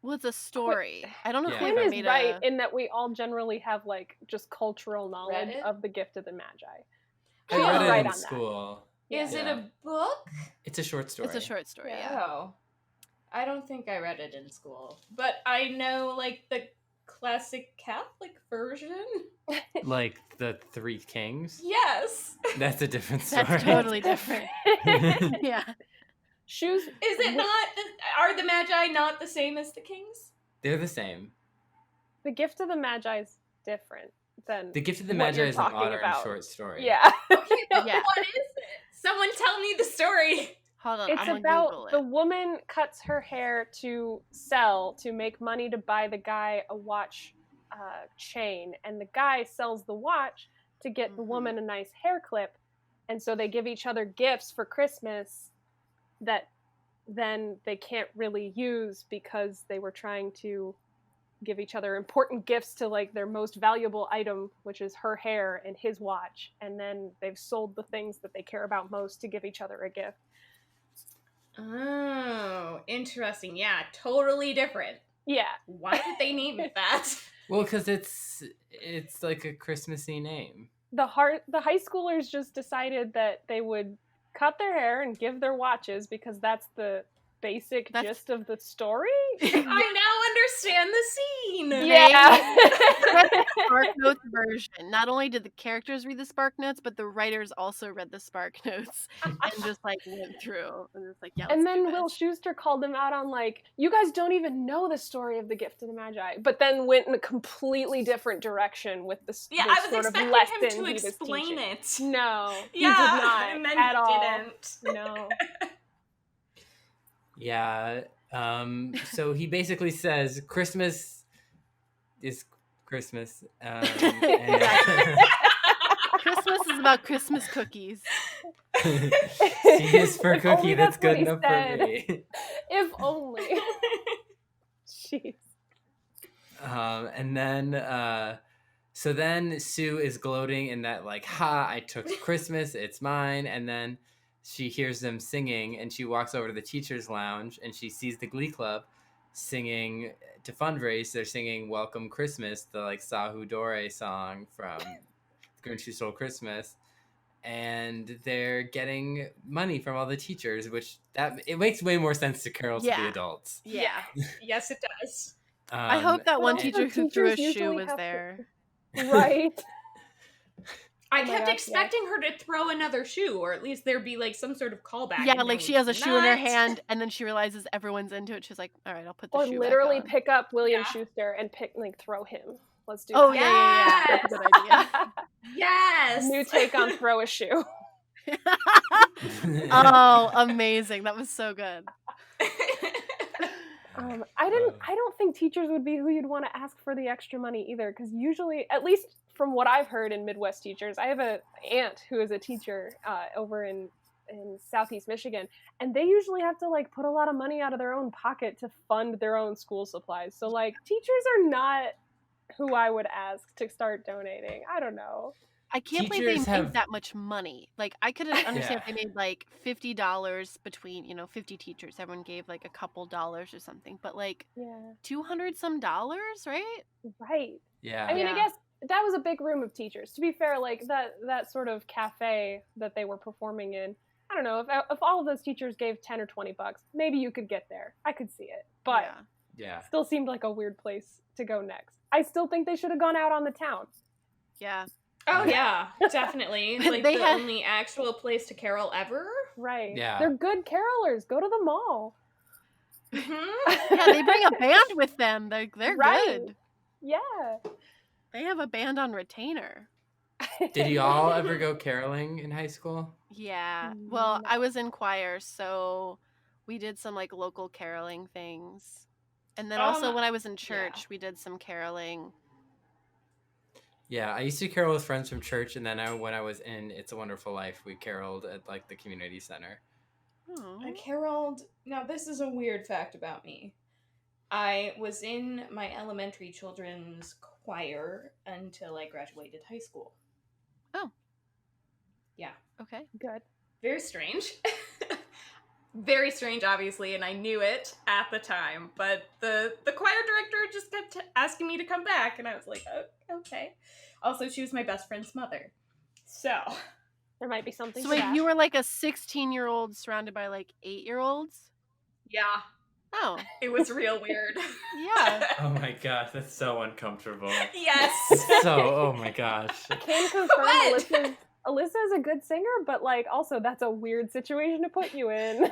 Well, it's a story. I don't know if we Quinn ever is made right in that we all generally have like just cultural knowledge of the Gift of the Magi. I read it in school. Is it a book? It's a short story. It's a short story, Oh. I don't think I read it in school. But I know, like, the classic Catholic version. Like the Three Kings? Yes. That's a different story. That's totally different. Yeah. Shoes. Is it not? Are the Magi not the same as the Kings? They're the same. The Gift of the Magi is different than The Gift of the Magi is a modern short story. Yeah. Okay, but what is it? Someone tell me the story. Hold on, it's about the woman cuts her hair to sell, to make money to buy the guy a watch chain, and the guy sells the watch to get the woman a nice hair clip, and so they give each other gifts for Christmas that then they can't really use because they were trying to give each other important gifts to like their most valuable item, which is her hair and his watch, and then they've sold the things that they care about most to give each other a gift. Oh, interesting. Yeah, totally different. Yeah. Why did they name it that? Well, because it's like a Christmassy name. The high schoolers just decided that they would cut their hair and give their watches because that's the basic gist of the story. I now understand the scene. Yeah. The Spark Notes version. Not only did the characters read the Spark Notes, but the writers also read the Spark Notes and just like went through and it's like, yeah. And then Will Schuester called them out on like, you guys don't even know the story of the Gift of the Magi, but then went in a completely different direction with the I was sort of expecting lesson him to he was explain teaching. it. No, he Yeah, did not and then at he all. didn't. No. Yeah. So he basically says Christmas is Christmas. Christmas is about Christmas cookies. C is for If cookie. only That's that's what good he enough said. for me. If only. Jeez. And then, so then Sue is gloating in that like, ha, I took Christmas, it's mine. And then she hears them singing and she walks over to the teacher's lounge and she sees the Glee Club singing to fundraise. They're singing Welcome Christmas, the like Sahu Dore song from Grinch Who Stole Christmas. And they're getting money from all the teachers, which it makes way more sense to Carol to the adults. Yeah. Yes, it does. I hope that one Well, teacher the who threw a teachers shoe usually was have to- there. Right. I Oh my kept gosh, expecting her to throw another shoe, or at least there'd be like some sort of callback. Yeah, and like no, she has a shoe in her not. hand, and then she realizes everyone's into it. She's like, "All right, I'll put the Or shoe literally back on." pick up William Yeah. Schuester and throw him. Let's do Oh that. yeah. That's a good idea. Yes. New take on throw a shoe. Oh, amazing! That was so good. I don't think teachers would be who you'd want to ask for the extra money either, because usually, at least from what I've heard in Midwest teachers, I have an aunt who is a teacher over in Southeast Michigan, and they usually have to like put a lot of money out of their own pocket to fund their own school supplies. So like teachers are not who I would ask to start donating. I don't know. I can't believe they made that much money. Like, I could understand if they made like $50 between, 50 teachers. Everyone gave like a couple dollars or something. But like, $200 some, right? Right. Yeah. I mean, I guess that was a big room of teachers. To be fair, like that sort of cafe that they were performing in, I don't know, if all of those teachers gave 10 or 20 bucks, maybe you could get there. I could see it. But still seemed like a weird place to go next. I still think they should have gone out on the town. Yeah. Oh, yeah, definitely. Like, the only actual place to carol ever? Right. Yeah. They're good carolers. Go to the mall. Mm-hmm. Yeah, they bring a band with them. They're good. Yeah. They have a band on retainer. Did y'all ever go caroling in high school? Yeah. Well, I was in choir, so we did some, like, local caroling things. And then also when I was in church, we did some caroling. Yeah, I used to carol with friends from church, and then when I was in It's a Wonderful Life, we caroled at like the community center. I caroled. Now, this is a weird fact about me. I was in my elementary children's choir until I graduated high school. Oh. Yeah. Okay. Good. Very strange. Very strange, obviously, and I knew it at the time. But the choir director just kept asking me to come back, and I was like, oh, okay. Also, she was my best friend's mother. So there might be something. So wait, you were like a 16-year-old surrounded by like 8-year-olds? Yeah. Oh. It was real weird. Yeah. Oh my gosh, that's so uncomfortable. Yes. Oh my gosh. Can confirm Allyssa is a good singer, but like also that's a weird situation to put you in. It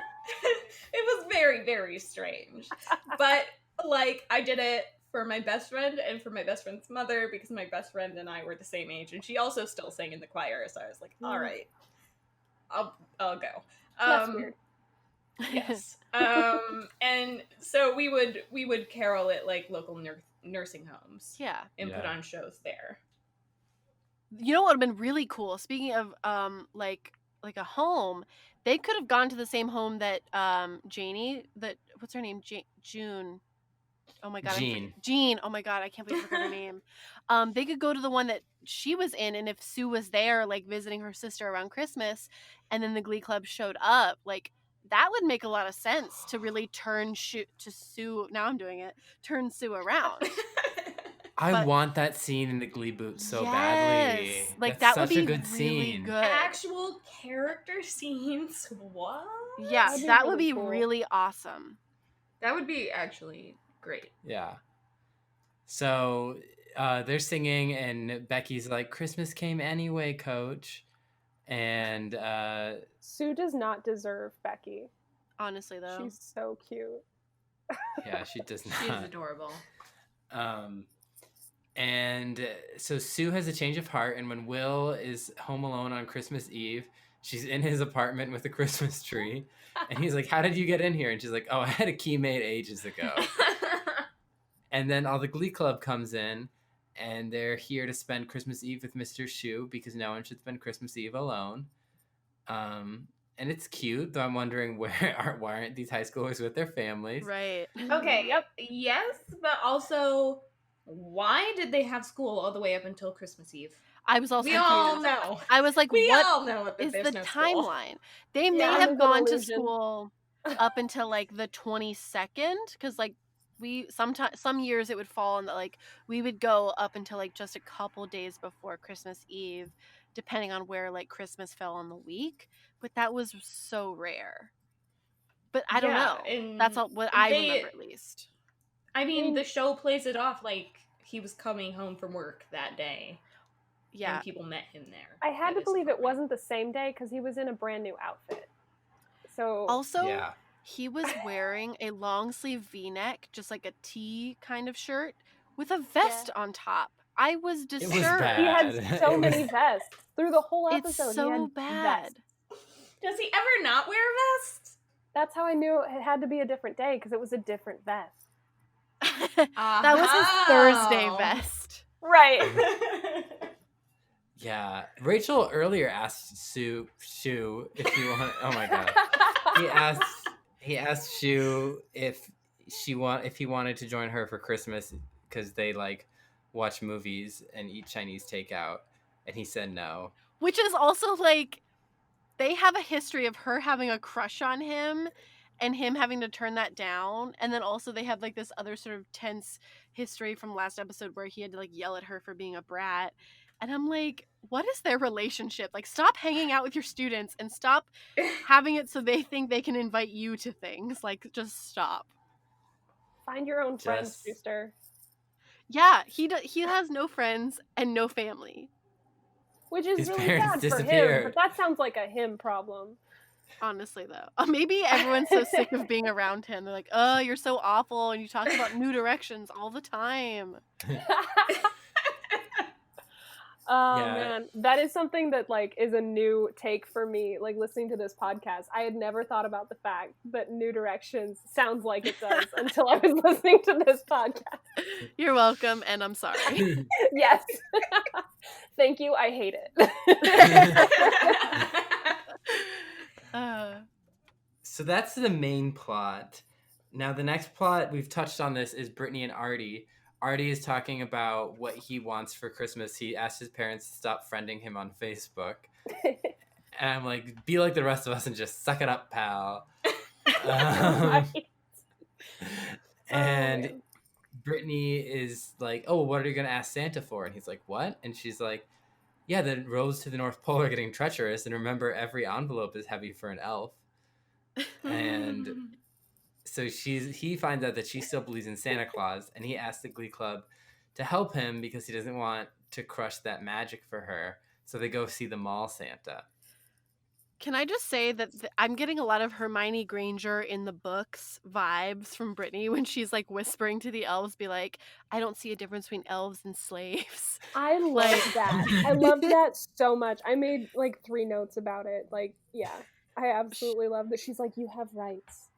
was very, very strange. But like I did it for my best friend and for my best friend's mother because my best friend and I were the same age, and she also still sang in the choir. So I was like, all right, I'll go. That's weird. Yes. And so we would carol at like local nursing homes. Yeah. And put on shows there. You know what would have been really cool? Speaking of like a home, they could have gone to the same home that Jenni, what's her name? June. Oh my god. Jean. Oh my god, I can't believe I forgot her name. They could go to the one that she was in, and if Sue was there like visiting her sister around Christmas and then the Glee Club showed up, like that would make a lot of sense to really turn Sue. Now I'm doing it. Turn Sue around. I want that scene in the Gleeboot so badly. Like that's that would such be a good really scene. good. Actual character scenes. What? Yeah, that would be really awesome. That would be actually great. Yeah. So they're singing, and Becky's like, "Christmas came anyway, Coach." And Sue does not deserve Becky. Honestly, though, she's so cute. Yeah, she does not. She's adorable. And so Sue has a change of heart, and when Will is home alone on Christmas Eve, she's in his apartment with a Christmas tree, and he's like, "How did you get in here?" And she's like, "Oh, I had a key made ages ago." And then all the Glee Club comes in, and they're here to spend Christmas Eve with Mr. Shu because no one should spend Christmas Eve alone. And it's cute, though I'm wondering why aren't these high schoolers with their families? Right. Okay, yep. Yes, but also, why did they have school all the way up until Christmas Eve? I was also confused. All know. I was like, we what all know is the no timeline? School. They may have gone to school up until like the 22nd, because like some years it would fall on that, like we would go up until like just a couple days before Christmas Eve, depending on where like Christmas fell on the week. But that was so rare. But I don't know. That's all what I remember, at least. I mean, the show plays it off like he was coming home from work that day. Yeah. And people met him there. I had to believe it wasn't the same day because he was in a brand new outfit. So also, he was wearing a long sleeve V-neck, just like a tee kind of shirt, with a vest on top. I was disturbed. It was bad. He had so many vests through the whole episode. It's so bad. Does he ever not wear a vest? That's how I knew it had to be a different day, because it was a different vest. That was his Thursday vest. Right. Yeah. Rachel earlier asked Sue if he wanted. Oh my god. He asked Sue if he wanted to join her for Christmas because they like watch movies and eat Chinese takeout, and he said no. Which is also like, they have a history of her having a crush on him and him having to turn that down. And then also they have like this other sort of tense history from last episode where he had to like yell at her for being a brat. And I'm like, what is their relationship? Like, stop hanging out with your students and stop having it so they think they can invite you to things. Like, just stop. Find your own friends, Brewster. Yeah, he has no friends and no family. Which is really sad for him, but that sounds like a him problem. Honestly, though. Maybe everyone's so sick of being around him. They're like, oh, you're so awful, and you talk about New Directions all the time. Man, that is something that like is a new take for me, like listening to this podcast. I had never thought about the fact that New Directions sounds like it does until I was listening to this podcast. You're welcome, and I'm sorry. Yes. Thank you, I hate it. So that's the main plot. Now the next plot, we've touched on this, is Brittany and Artie. Artie is talking about what he wants for Christmas. He asked his parents to stop friending him on Facebook. And I'm like, be like the rest of us and just suck it up, pal. And Brittany is like, oh, what are you going to ask Santa for? And he's like, what? And she's like, yeah, the roads to the North Pole are getting treacherous. And remember, every envelope is heavy for an elf. And so he finds out that she still believes in Santa Claus, and he asks the Glee Club to help him because he doesn't want to crush that magic for her. So they go see the mall Santa. Can I just say that I'm getting a lot of Hermione Granger in the books vibes from Brittany when she's like whispering to the elves, be like, I don't see a difference between elves and slaves. I love that. I love that so much. I made like 3 notes about it. Like, yeah, I absolutely love that. She's like, you have rights.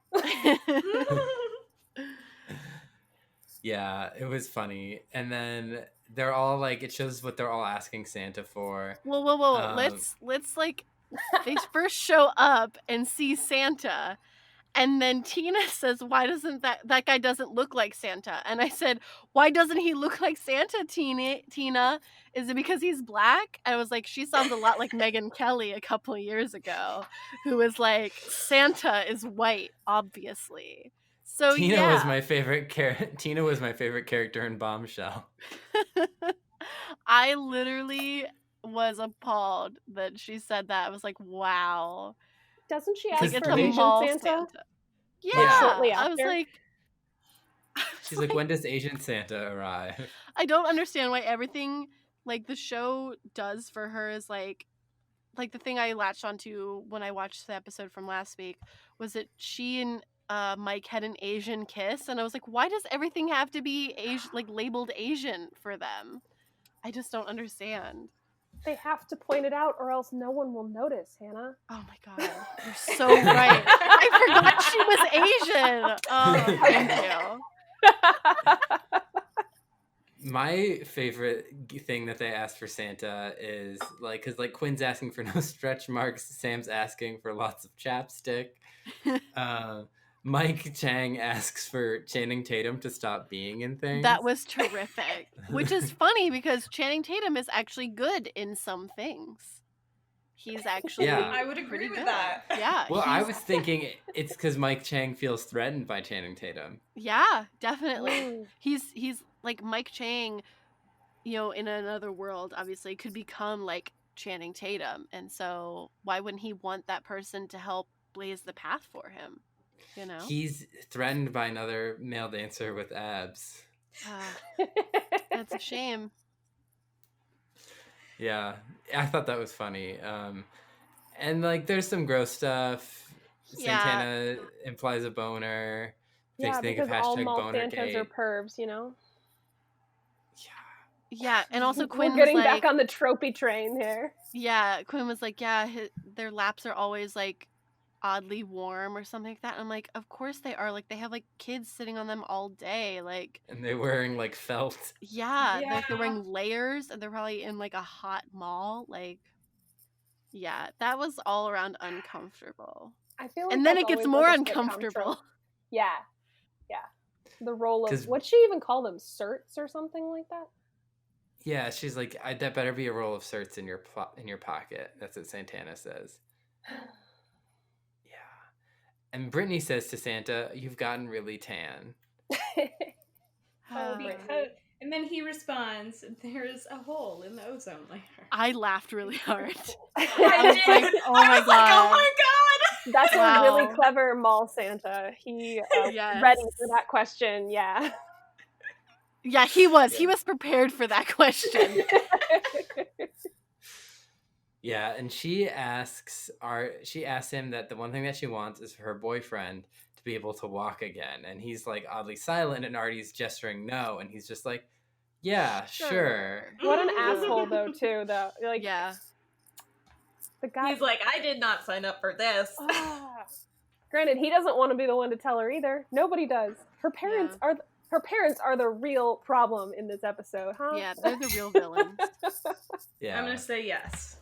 Yeah, it was funny. And then they're all like, it shows what they're all asking Santa for. Whoa. Let's like, they first show up and see Santa, and then Tina says, why doesn't that guy doesn't look like Santa? And I said, why doesn't he look like Santa, Tina? Is it because he's black? And I was like, she sounds a lot like Megyn Kelly a couple of years ago, who was like, Santa is white, obviously. So Tina was my favorite character in Bombshell. I literally was appalled that she said that. I was like, wow. Doesn't she ask for Asian Santa? Yeah. Shortly after. I was like... She's like, when does Asian Santa arrive? I don't understand why everything, like, the show does for her is, like the thing I latched onto when I watched the episode from last week was that she and Mike had an Asian kiss, and I was like, why does everything have to be labeled Asian for them? I just don't understand. They have to point it out or else no one will notice, Hannah. Oh my god, you're so right. I forgot she was Asian. Oh, thank you. My favorite thing that they asked for Santa is like, because like Quinn's asking for no stretch marks, Sam's asking for lots of chapstick. Mike Chang asks for Channing Tatum to stop being in things. That was terrific. Which is funny because Channing Tatum is actually good in some things. He's actually I would agree with that. Yeah. Well, I was thinking it's because Mike Chang feels threatened by Channing Tatum. Yeah, definitely. He's like Mike Chang, in another world, obviously, could become like Channing Tatum. And so why wouldn't he want that person to help blaze the path for him? He's threatened by another male dancer with abs. That's a shame. Yeah, I thought that was funny. And like, there's some gross stuff. Yeah. Santana implies a boner. Yeah, because all mall Santas are pervs, Yeah, and also Quinn We're getting was like, back on the tropey train here. Yeah, Quinn was like, their laps are always like oddly warm or something like that. And I'm like, of course they are. Like, they have like kids sitting on them all day. Like, and they're wearing like felt. yeah. Like they're wearing layers and they're probably in like a hot mall. Like, yeah, that was all around uncomfortable. I feel like and then that's it gets always, more like, a uncomfortable. sitcom trope. Yeah. The role of, 'Cause- what'd she even call them? Certs or something like that? Yeah, she's like, that better be a roll of certs in your pocket. That's what Santana says. Yeah. And Brittany says to Santa, "You've gotten really tan." And then he responds, "There's a hole in the ozone layer." I laughed really hard. I did. Like, oh my I was like, oh God. my god! That's Wow. a really clever mall Santa. He Yes. ready for that question, yeah. Yeah, he was. He was prepared for that question. Yeah, and she asks him that the one thing that she wants is for her boyfriend to be able to walk again. And he's like oddly silent, and Artie's gesturing no, and he's just like, yeah, sure. What an asshole though, too, though. Like, Yeah. the guy. He's like, I did not sign up for this. Granted, he doesn't want to be the one to tell her either. Nobody does. Her parents are the real problem in this episode, huh? Yeah, they're the real villains. Yeah. I'm gonna say yes.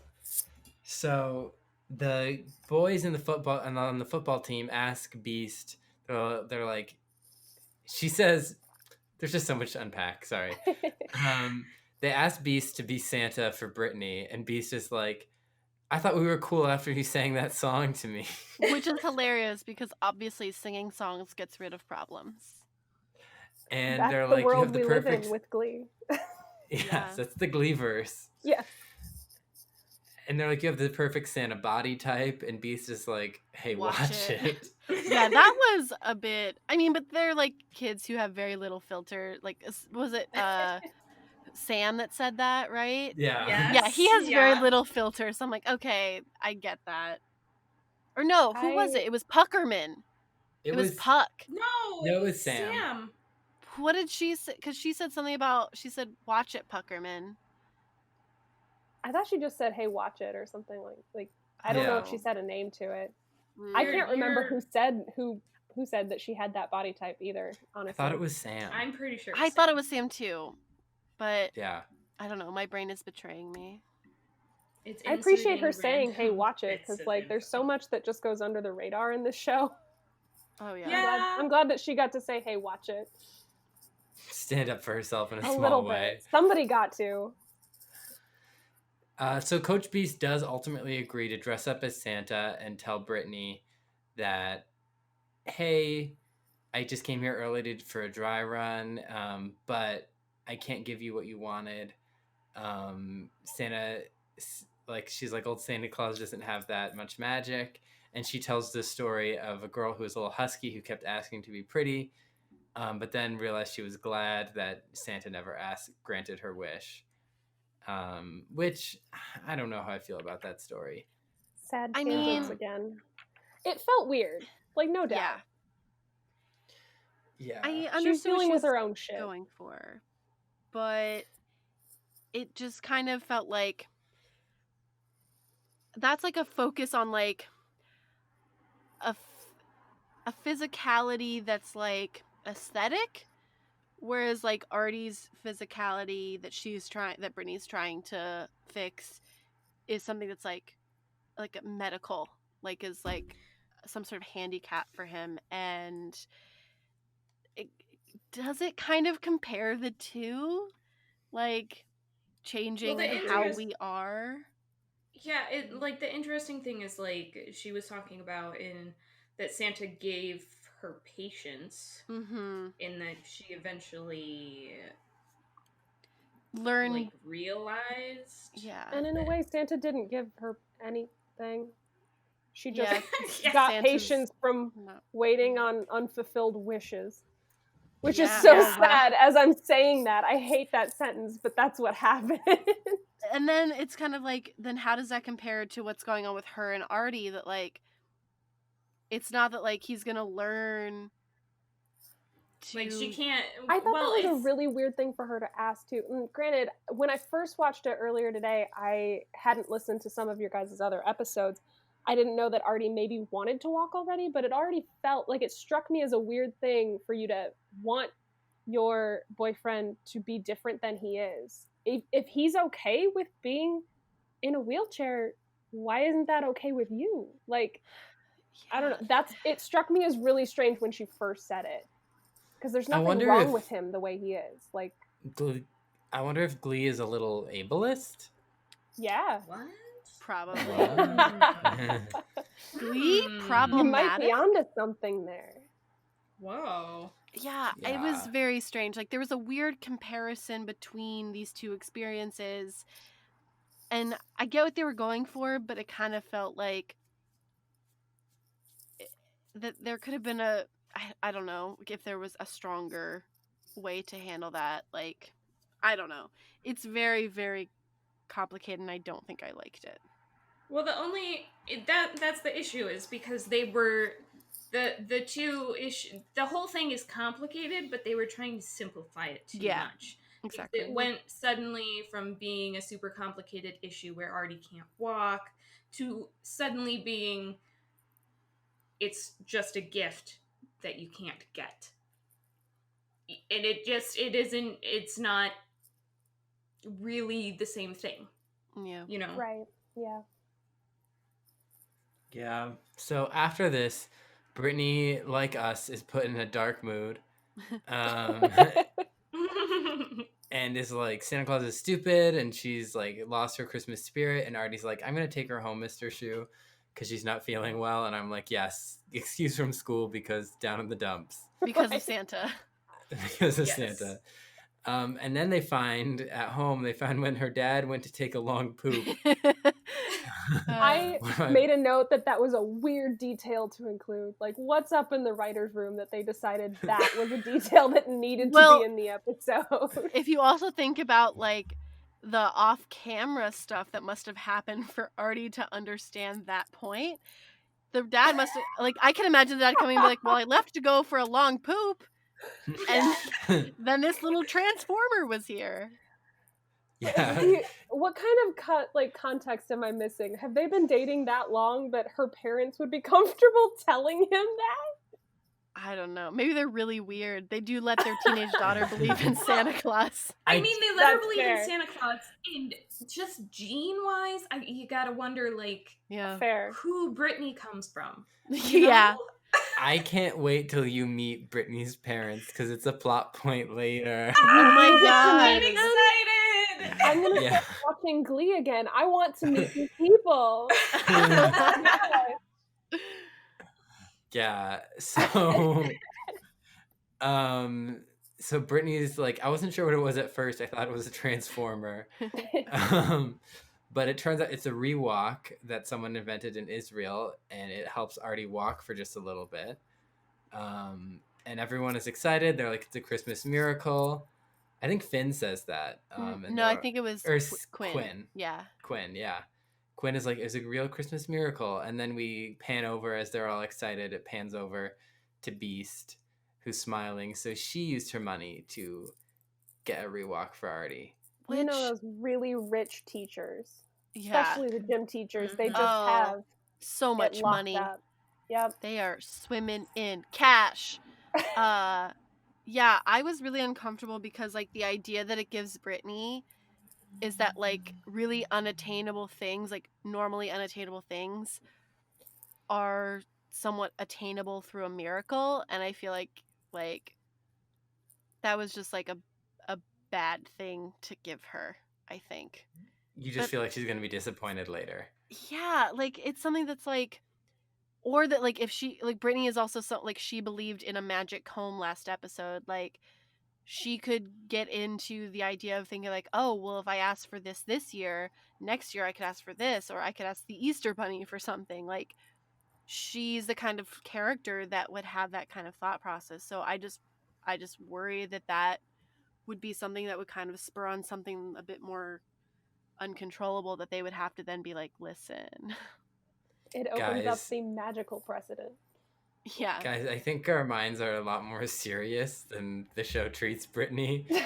So the boys in the football and on the football team ask Beast. They're like, she says, there's just so much to unpack. Sorry. They ask Beast to be Santa for Brittany, and Beast is like, I thought we were cool after you sang that song to me. Which is hilarious because obviously singing songs gets rid of problems. And That's they're the like, world you have the we perfect. live in with Glee. Yes, Yeah. that's the Gleeverse. Yes. And they're like, you have the perfect Santa body type, and Beast is like, hey, watch it. Yeah, that was a bit. I mean, but they're like kids who have very little filter. Like, was it Sam that said that, right? Yeah. Yes. Yeah, he has very Yeah. little filter. So I'm like, okay, I get that. Or no, who was it? It was Puckerman. It was Puck. No, it was Sam. What did she say? Because she said something about, she said, watch it, Puckerman. I thought she just said, hey, watch it, or something like I don't know if she said a name to it. I can't remember who said that she had that body type either, honestly. I thought it was Sam. I'm pretty sure I thought it was Sam too. But yeah, I don't know. My brain is betraying me. I appreciate her saying, hey, watch it, because like there's so much that just goes under the radar in this show. Oh, yeah. I'm glad that she got to say, hey, watch it. Stand up for herself in a small little way. Bit. Somebody got to. So Coach Beast does ultimately agree to dress up as Santa and tell Brittany that, hey, I just came here early for a dry run, but I can't give you what you wanted. Santa, like, she's like, old Santa Claus doesn't have that much magic. And she tells the story of a girl who was a little husky who kept asking to be pretty, but then realized she was glad that Santa never granted her wish. Which I don't know how I feel about that story. Sad tangents again. It felt weird, like no doubt. Yeah. I understood she's dealing what with her own shit. Going for, but it just kind of felt like that's like a focus on like a physicality that's like aesthetic. Whereas, like, Artie's physicality that Brittany's trying to fix is something that's, like medical, like, is, like, some sort of handicap for him. And does it kind of compare the two? Like, changing how we are? Yeah, like, the interesting thing is, like, she was talking about that Santa gave her patience in that she eventually learned, like, realized. Yeah. And in a way, Santa didn't give her anything. She just Santa's got patience from waiting on unfulfilled wishes. Which is so sad as I'm saying that. I hate that sentence, but that's what happened. And then it's kind of like, then how does that compare to what's going on with her and Artie? That, like, it's not that, like, he's gonna learn to... Like, she can't... I thought that was a really weird thing for her to ask, too. And granted, when I first watched it earlier today, I hadn't listened to some of your guys' other episodes. I didn't know that Artie maybe wanted to walk already, but it already felt like it struck me as a weird thing for you to want your boyfriend to be different than he is. If he's okay with being in a wheelchair, why isn't that okay with you? Like, I don't know. It struck me as really strange when she first said it. Because there's nothing wrong with him the way he is. Like, I wonder if Glee is a little ableist? Yeah. What? Probably. Glee problematic. You might be onto something there. Whoa. Yeah, it was very strange. Like, there was a weird comparison between these two experiences. And I get what they were going for, but it kind of felt like that there could have been I don't know, if there was a stronger way to handle that. Like, I don't know. It's very, very complicated, and I don't think I liked it. Well, that's the issue, is because they were the two issue. The whole thing is complicated, but they were trying to simplify it too much. Exactly. It went suddenly from being a super complicated issue where Artie can't walk to suddenly being it's just a gift that you can't get. And it's not really the same thing. Yeah. You know? Right. Yeah. Yeah. So after this, Brittany, like us, is put in a dark mood. And is like, Santa Claus is stupid, and she's like lost her Christmas spirit, and Artie's like, I'm gonna take her home, Mr. Shoe, because she's not feeling well. And I'm like, yes, excuse from school because down in the dumps. Because of Santa. Because of Santa. And then they find when her dad went to take a long poop. I made a note that was a weird detail to include. Like, what's up in the writer's room that they decided that was a detail that needed to be in the episode? If you also think about, like, the off-camera stuff that must have happened for Artie to understand that point, the dad must have, like, I can imagine the dad coming and be like, well, I left to go for a long poop, and then this little transformer was here. Yeah. What kind of context am I missing? Have they been dating that long that her parents would be comfortable telling him that? I don't know. Maybe they're really weird. They do let their teenage daughter believe in Santa Claus. I mean, they let her believe in Santa Claus, and just gene-wise, you gotta wonder, like, who Brittany comes from. You know? I can't wait till you meet Brittany's parents, because it's a plot point later. Oh my god. I'm excited! I'm gonna start watching Glee again. I want to meet these people. Yeah. So Brittany's like, I wasn't sure what it was at first. I thought it was a transformer. But it turns out it's a rewalk that someone invented in Israel, and it helps Artie walk for just a little bit. And everyone is excited. They're like, it's a Christmas miracle. I think Finn says that. No, I think it was Quinn. Yeah. Quinn, yeah. Quinn is like, it's a real Christmas miracle. And then we pan over as they're all excited. It pans over to Beast, who's smiling. So she used her money to get a rewalk for Artie. You know those really rich teachers, especially the gym teachers. They just have so much money. Up. Yep, they are swimming in cash. Yeah, I was really uncomfortable because, like, the idea that it gives Brittany is that, like, really unattainable things, like normally unattainable things, are somewhat attainable through a miracle, and I feel like that was just like a bad thing to give her, I think. You just feel like she's going to be disappointed later. Yeah, like, it's something that's like, or that, like, if she, like, Brittany is also so, like, she believed in a magic comb last episode, like, she could get into the idea of thinking, like, oh, well, if I ask for this year, next year I could ask for this, or I could ask the Easter Bunny for something. Like, she's the kind of character that would have that kind of thought process. So I just worry that would be something that would kind of spur on something a bit more uncontrollable, that they would have to then be like, listen. It opens up the magical precedent. Yeah. Guys, I think our minds are a lot more serious than the show treats Brittany. Well,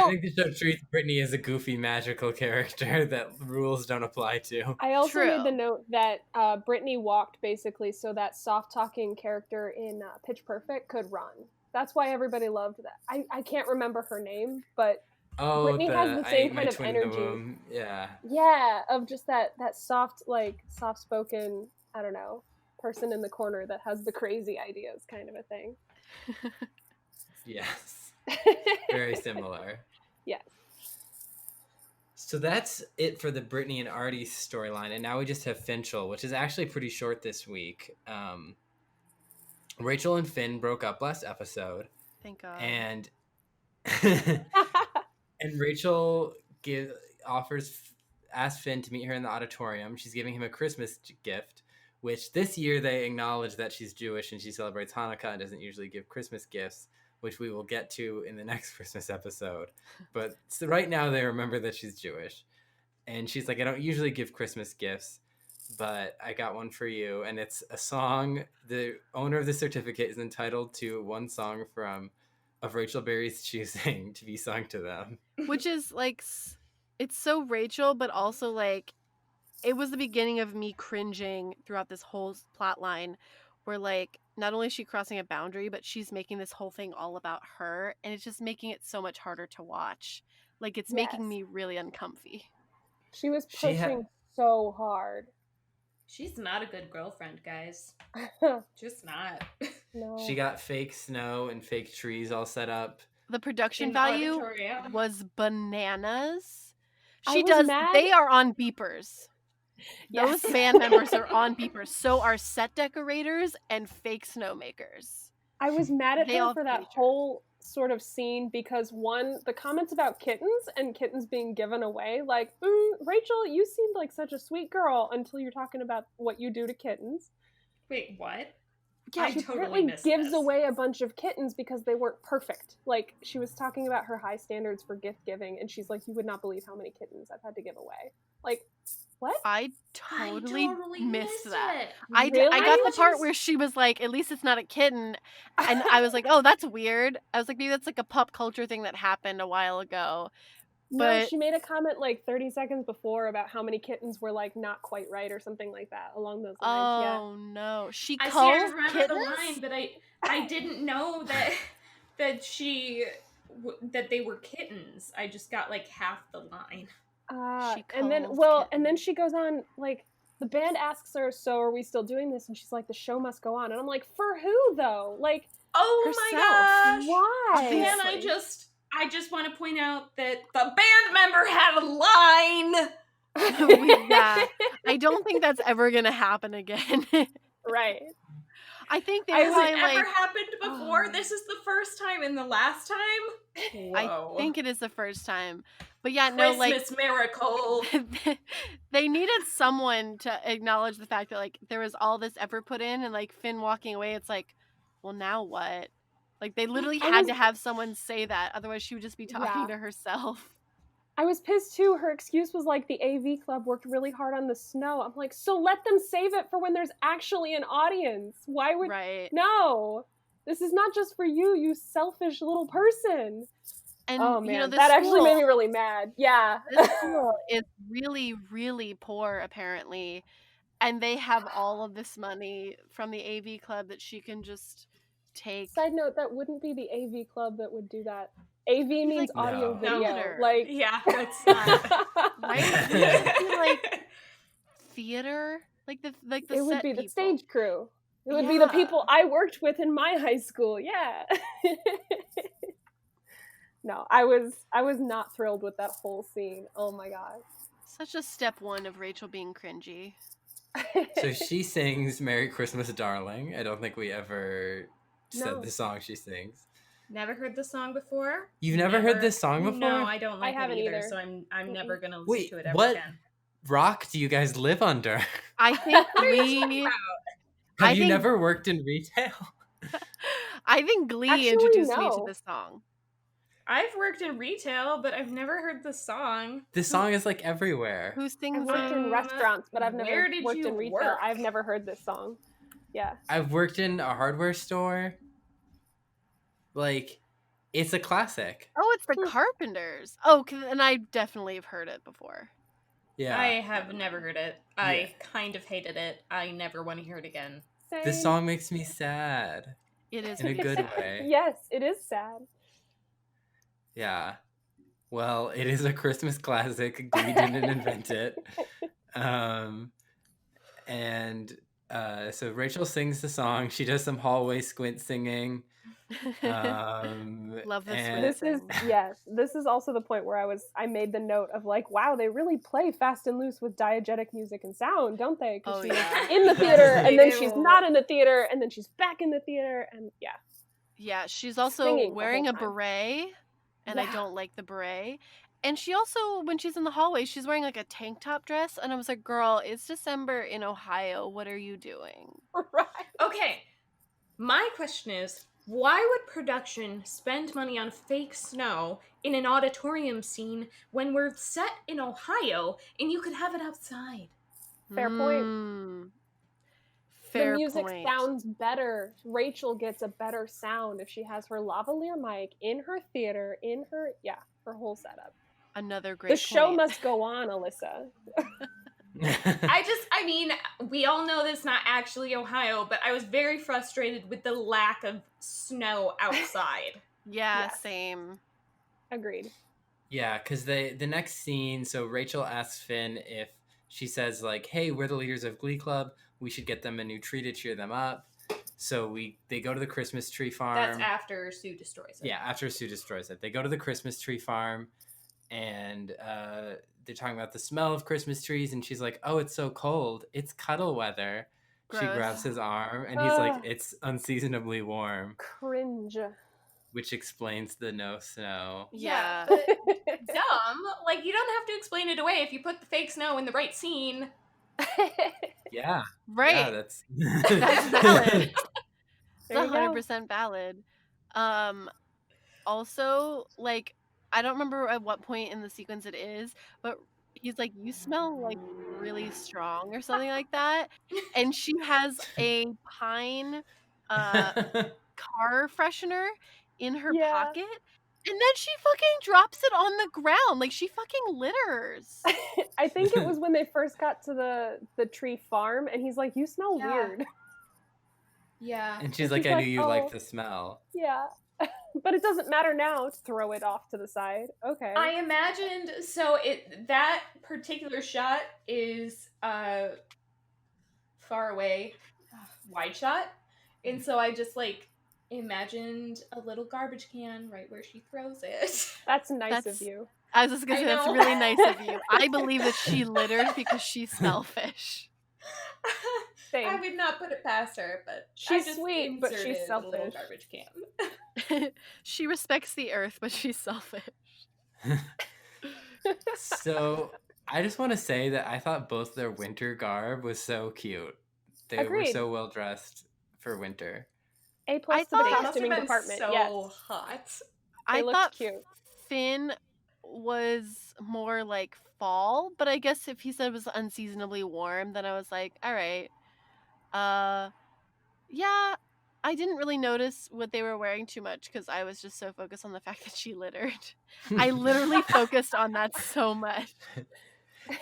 I think the show treats Brittany as a goofy, magical character that rules don't apply to. I also True. made the note that Brittany walked basically so that soft-talking character in Pitch Perfect could run. That's why everybody loved that. I can't remember her name, but Brittany has the same kind of energy. Yeah. Yeah, of just that soft, like, soft-spoken, I don't know, person in the corner that has the crazy ideas kind of a thing. Yes. Very similar. Yes. So that's it for the Brittany and Artie storyline, and now we just have Finchel, which is actually pretty short this week. Rachel and Finn broke up last episode. Thank God. And Rachel asks Finn to meet her in the auditorium. She's giving him a Christmas gift, which this year they acknowledge that she's Jewish and she celebrates Hanukkah and doesn't usually give Christmas gifts, which we will get to in the next Christmas episode. But so right now they remember that she's Jewish. And she's like, I don't usually give Christmas gifts, but I got one for you. And it's a song. The owner of the certificate is entitled to one song of Rachel Berry's choosing to be sung to them. Which is like, it's so Rachel, but also like, it was the beginning of me cringing throughout this whole plot line where like, not only is she crossing a boundary, but she's making this whole thing all about her. And it's just making it so much harder to watch. Like, it's making me really uncomfy. She was pushing so hard. She's not a good girlfriend, guys. Just not. No. She got fake snow and fake trees all set up. The production In the value auditorium. was bananas. I was mad. They are on beepers. Yes. Those band members are on beepers. So are set decorators and fake snowmakers. I was mad at They her all for that feature. whole sort of scene because, one, the comments about kittens and kittens being given away, like, Rachel, you seemed like such a sweet girl until you're talking about what you do to kittens. Wait, what? Yeah, She totally apparently missed gives this. away a bunch of kittens because they weren't perfect. Like, she was talking about her high standards for gift giving, and she's like, you would not believe how many kittens I've had to give away. Like, what? I totally missed that. it. I Really? got the was part just- where she was like, at least it's not a kitten. And I was like, oh, that's weird. I was like, maybe that's like a pop culture thing that happened a while ago. No, But she made a comment like 30 seconds before about how many kittens were like not quite right or something like that along those lines. oh no, she I calls remember kittens. the line, but I didn't know that they were kittens. I just got like half the line. She And then calls and then she goes on like the band asks her, so are we still doing this? And she's like, the show must go on. And I'm like, for who though? Like, Oh herself. my gosh! why? And I just want to point out that the band member had a line. Yeah, I don't think that's ever gonna happen again. Right. I think they Has probably it like. ever happened before? Oh. This is the first time and the last time? Whoa. I think it is the first time, but yeah, no, like Christmas miracle. they needed someone to acknowledge the fact that like there was all this effort put in, and like Finn walking away, it's like, well, now what? Like they literally had to have someone say that, otherwise she would just be talking to herself. I was pissed too. Her excuse was like the AV club worked really hard on the snow. I'm like, so let them save it for when there's actually an audience. Why would Right. No. This is not just for you, you selfish little person. And Oh man, you know, that actually made me really mad. Yeah. This school is really, really poor apparently, and they have all of this money from the AV club that she can just take. Side note, that wouldn't be the AV club that would do that. AV means like, audio no. video. Theater. Like Yeah, that's not. Right? It would be like theater, like the it would set be the people. stage crew. It would be the Yeah. people I worked with in my high school. Yeah. No, I was not thrilled with that whole scene. Oh my god. Such a step one of Rachel being cringy. So she sings Merry Christmas, Darling. I don't think we ever said No. the song she sings. Never heard the song before. You've never heard this song before? No, I don't like haven't it either, either. so I'm never gonna listen Wait, to it ever what? again. Rock do you guys live under? I think What are you talking Glee. about? Have I you think- never worked in retail? I think Glee Actually, introduced me to no. this song. I've worked in retail, but I've never heard the song. This song is like everywhere. Who I've sings worked it? in restaurants, but I've never Where did worked you in retail. work? I've never heard this song. Yeah. I've worked in a hardware store. Like, it's a classic. Oh, it's the Carpenters. Oh, and I definitely have heard it before. Yeah. I have never heard it. I kind of hated it. I never want to hear it again. Same. This song makes me sad. It is in a good way. Yes, it is sad. Yeah. Well, it is a Christmas classic. Glee didn't invent it. So Rachel sings the song. She does some hallway squint singing. Love this. This is also the point where I made the note of like, wow, they really play fast and loose with diegetic music and sound, don't they? Because she's in the theater and then she's not in the theater and then she's back in the theater and yeah, she's also wearing a beret, and I don't like the beret. And she also, when she's in the hallway, she's wearing like a tank top dress, and I was like, girl, it's December in Ohio. What are you doing? Right. Okay. My question is, why would production spend money on fake snow in an auditorium scene when we're set in Ohio and you could have it outside? Fair point. The music sounds better. Rachel gets a better sound if she has her lavalier mic in her theater, her whole setup. Another great The show must go on, Alyssa. I mean, we all know this is not actually Ohio, but I was very frustrated with the lack of snow outside. Same. Agreed. Yeah, because the next scene, so Rachel asks Finn if she says, like, hey, we're the leaders of Glee Club. We should get them a new tree to cheer them up. So they go to the Christmas tree farm. That's after Sue destroys it. Yeah, after Sue destroys it. They go to the Christmas tree farm, and they're talking about the smell of Christmas trees, and she's like, oh, it's so cold. It's cuddle weather. Gross. She grabs his arm, and he's like, it's unseasonably warm. Cringe. Which explains the no snow. Yeah. But dumb. Like, you don't have to explain it away if you put the fake snow in the right scene. Yeah. Right. Yeah, that's valid. It's 100% valid. Also, like, I don't remember at what point in the sequence it is, but he's like, you smell like really strong or something like that. And she has a pine car freshener in her pocket. And then she fucking drops it on the ground. Like, she fucking litters. I think it was when they first got to the tree farm, and he's like, you smell weird. Yeah. And she's like, I knew you liked the smell. Yeah. But it doesn't matter now. Throw it off to the side. Okay. I imagined, that particular shot is far away, wide shot. And so I just, like, imagined a little garbage can right where she throws it. That's nice of you. I was just gonna say, that's really nice of you. I believe that she littered because she's selfish. Same. I would not put it past her, but she's sweet, but she's selfish. A little garbage can. She respects the earth, but she's selfish. So I just want to say that I thought both their winter garb was so cute. They were so well dressed for winter. A+ to the costuming department. So hot. I thought cute. Finn was more like fall, but I guess if he said it was unseasonably warm, then I was like, all right. Yeah, I didn't really notice what they were wearing too much because I was just so focused on the fact that she littered. I literally focused on that so much.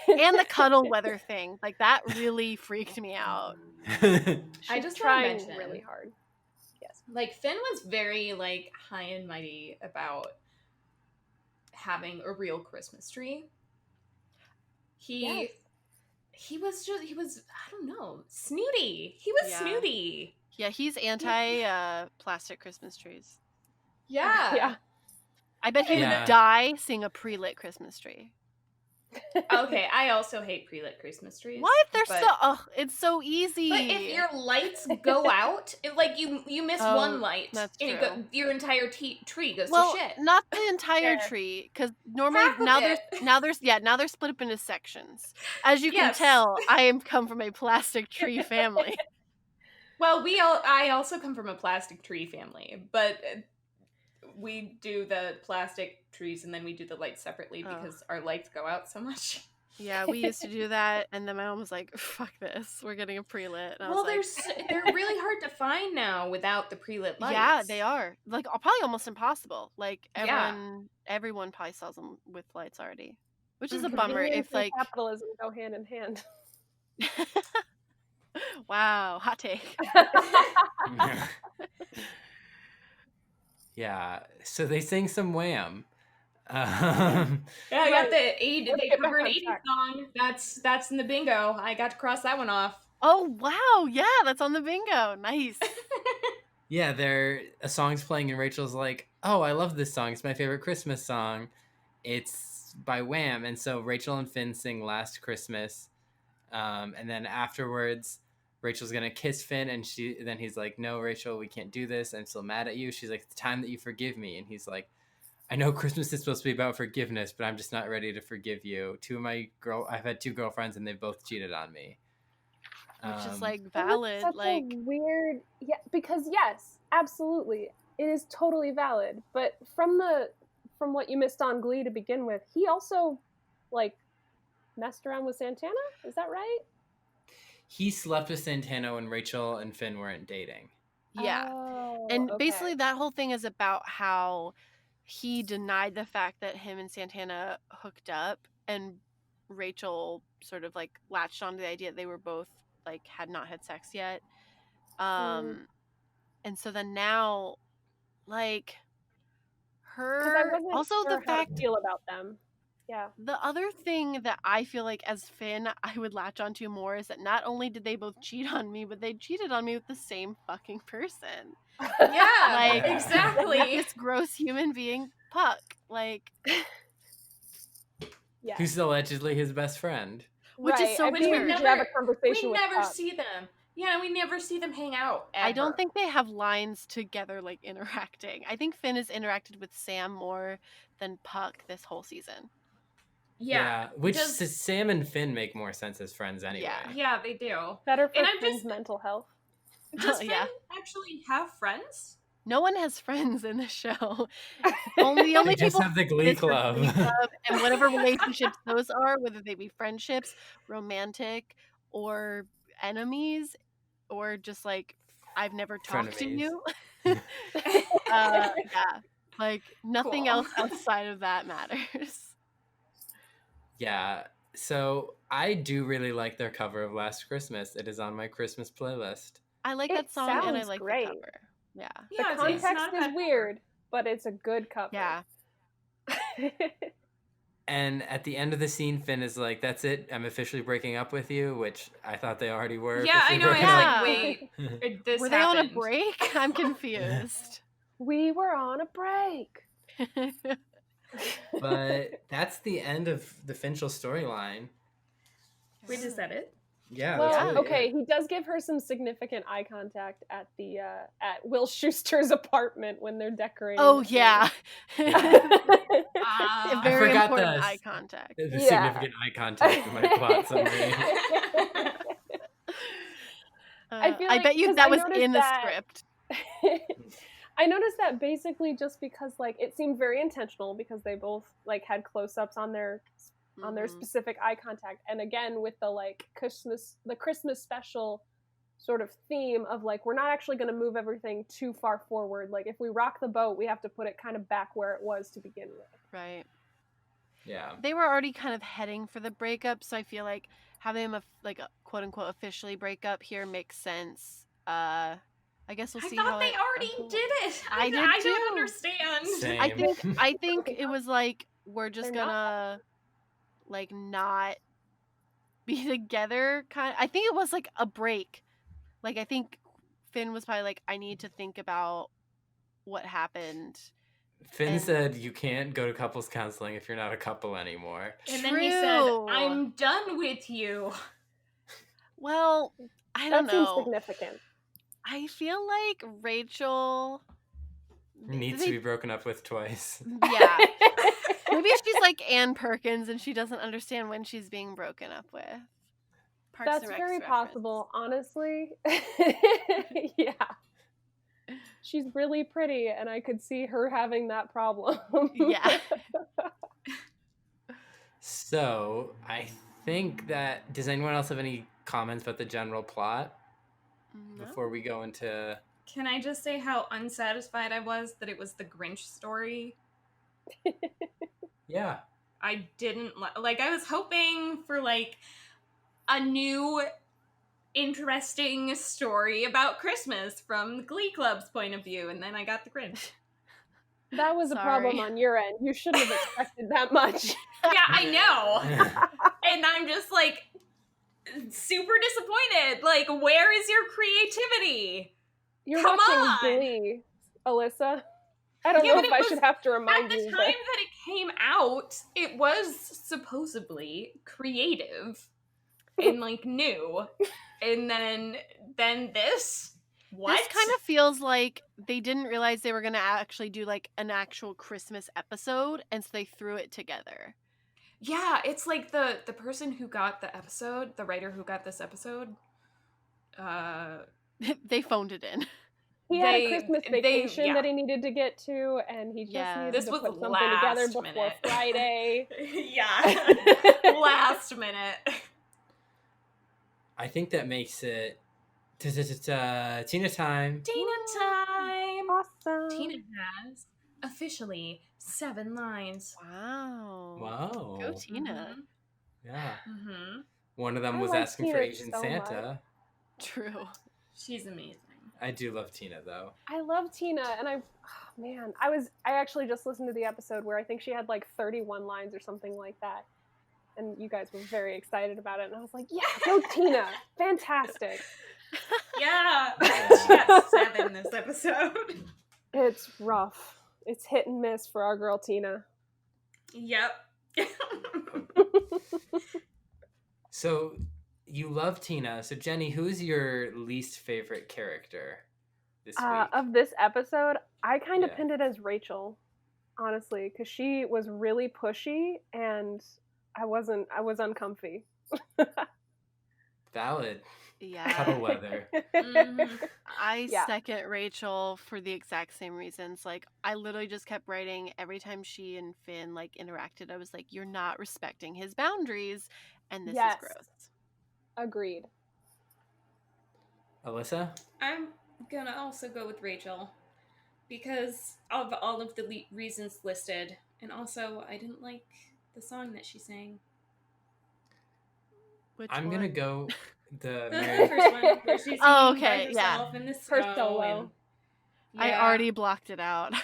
And the cuddle weather thing. Like, that really freaked me out. I just tried really hard. Yes. Like, Finn was very, like, high and mighty about having a real Christmas tree. He was I don't know, snooty. He was snooty. Yeah, he's anti plastic Christmas trees. Yeah. I bet he would die seeing a pre-lit Christmas tree. Okay, I also hate pre-lit Christmas trees. What? It's so easy. But if your lights go out, you miss one light, that's true. And your entire tree goes to shit. Not the entire tree, because normally now they're split up into sections. As you can tell, I come from a plastic tree family. Well, I also come from a plastic tree family, but we do the plastic trees and then we do the lights separately because our lights go out so much. Yeah, we used to do that, and then my mom was like, "Fuck this, we're getting a pre-lit." And I Well, was like, they're really hard to find now without the pre-lit lights. yeah, they are. Like, probably almost impossible. Like, Yeah. everyone probably sells them with lights already, which is a Mhm. bummer. Convenience If and like, capitalism go hand in hand. wow, hot take. Yeah, so they sing some Wham. Yeah, I got the 80. Let's They get cover back an on 80s track. song. That's in the bingo. I got to cross that one off. Oh wow, yeah, that's on the bingo. Nice. Yeah, a song's playing and Rachel's like, "Oh, I love this song. It's my favorite Christmas song. It's by Wham." And so Rachel and Finn sing Last Christmas. And then afterwards, Rachel's gonna kiss Finn, and then he's like, "No, Rachel, we can't do this. I'm still mad at you." She's like, "It's time that you forgive me." And he's like, "I know Christmas is supposed to be about forgiveness, but I'm just not ready to forgive you. I've had 2 girlfriends, and they both cheated on me." Which is like That was valid. such Like, a weird, yeah, because yes, absolutely, it is totally valid. But from what you missed on Glee to begin with, he also like messed around with Santana. Is that right? He slept with Santana when Rachel and Finn weren't dating. yeah. Oh, And okay. basically that whole thing is about how he denied the fact that him and Santana hooked up, and Rachel sort of like latched onto the idea that they were both like had not had sex yet. And so then now, like, 'Cause I wasn't also sure the how fact to feel about them. Yeah. the other thing that I feel like as Finn I would latch onto more is that not only did they both cheat on me, but they cheated on me with the same fucking person. Yeah, Like, exactly. this gross human being, Puck. Like, Yeah. Who's allegedly his best friend. Which is so I think weird. we should have a conversation We with never Puck. see them. Yeah, we never see them hang out. Ever. I don't think they have lines together, like, interacting. I think Finn has interacted with Sam more than Puck this whole season. Yeah. Which Sam and Finn make more sense as friends anyway. Yeah, they do. Better for And I'm Finn's just- mental health. Does Finn Yeah. actually have friends? No one has friends in the show. only They just people have the Glee Club. And whatever relationships those are, whether they be friendships, romantic, or enemies, or just like I've never talked to you. Yeah, like nothing Cool. else outside of that matters. Yeah, so I do really like their cover of Last Christmas. It is on my Christmas playlist. I like It that song and I sounds like great. the cover. Yeah. Yeah, The it's context not a is bad weird, but it's a good cover. Yeah. And at the end of the scene, Finn is like, "That's it. I'm officially breaking up with you," which I thought they already were. Yeah, I officially know. I was breaking like, up. wait, this Were they on a happened. break? I'm confused. We were on a break. But that's the end of the Finchel storyline. Wait, is that it? Yeah. Well, that's really okay, it. he does give her some significant eye contact at the at Will Schuster's apartment when they're decorating. Oh the tree. yeah. Ah. I Very forgot important the- eye contact. The Yeah. significant eye contact in my plot summary. I feel I like- bet you 'cause that I was noticed in the that- script. I noticed that basically just because like it seemed very intentional because they both like had close-ups on their Mhm. specific eye contact, and again with the like Christmas special sort of theme of like we're not actually going to move everything too far forward. Like if we rock the boat, we have to put it kind of back where it was to begin with. Right. Yeah. They were already kind of heading for the breakup, so I feel like having them like a quote unquote officially break up here makes sense. I guess we'll I see thought how they it already unfolds. did it. I did I too. don't understand. Same. I think it was like we're just They're not. gonna like not be together kind I think it was like a break. Like I think Finn was probably like I need to think about what happened. Finn And- said you can't go to couples counseling if you're not a couple anymore. And then he said, True. "I'm done with you." Well, I That don't seems know. significant. I feel like Rachel Needs to be broken up with twice. Yeah. Maybe she's like Ann Perkins and she doesn't understand when she's being broken up with. Parks That's and Rec's very reference. possible, honestly. Yeah. She's really pretty, and I could see her having that problem. Yeah. So I think that, does anyone else have any comments about the general plot before we go into... Can I just say how unsatisfied I was that it was the Grinch story? Yeah. I didn't like, I was hoping for like a new interesting story about Christmas from the Glee Club's point of view, and then I got the Grinch. That was a problem on your end. You shouldn't have expected that much. Yeah, I know. And I'm just like super disappointed. Like, where is your creativity? You're watching Glee, Alyssa. I don't know if I should have to remind you. At the time that it came out, it was supposedly creative and like new. And then this? What? This kind of feels like they didn't realize they were going to actually do like an actual Christmas episode, and so they threw it together. Yeah, it's like the person who got the episode, the writer who got this episode, they phoned it in. He had a Christmas vacation that he needed to get to, and he just needed to put something together before Friday. Yeah, last minute. I think that makes it Tina time. Tina time. Awesome. Tina has officially 7 lines. Wow. Go Tina. Yeah. Mm-hmm. One of them was asking Tina for Asian so Santa. much. True. She's amazing. I do love Tina though. I love Tina, and I actually just listened to the episode where I think she had like 31 lines or something like that. And you guys were very excited about it, and I was like, yeah, go Tina. Fantastic. Yeah. She got 7 this episode. It's rough. It's hit and miss for our girl Tina. Yep. So you love Tina. So Jenny, who's your least favorite character this week? Of this episode, I kind of pinned it as Rachel, honestly, because she was really pushy, and I was uncomfy. Valid. Yeah. Cuddle weather. I second Rachel for the exact same reasons. Like, I literally just kept writing every time she and Finn like interacted. I was like, you're not respecting his boundaries, and this is gross. Agreed. Alyssa? I'm gonna also go with Rachel because of all of the reasons listed, and also I didn't like the song that she sang. I'm gonna go the first one where she's singing by herself in the snow. Her solo. I already blocked it out.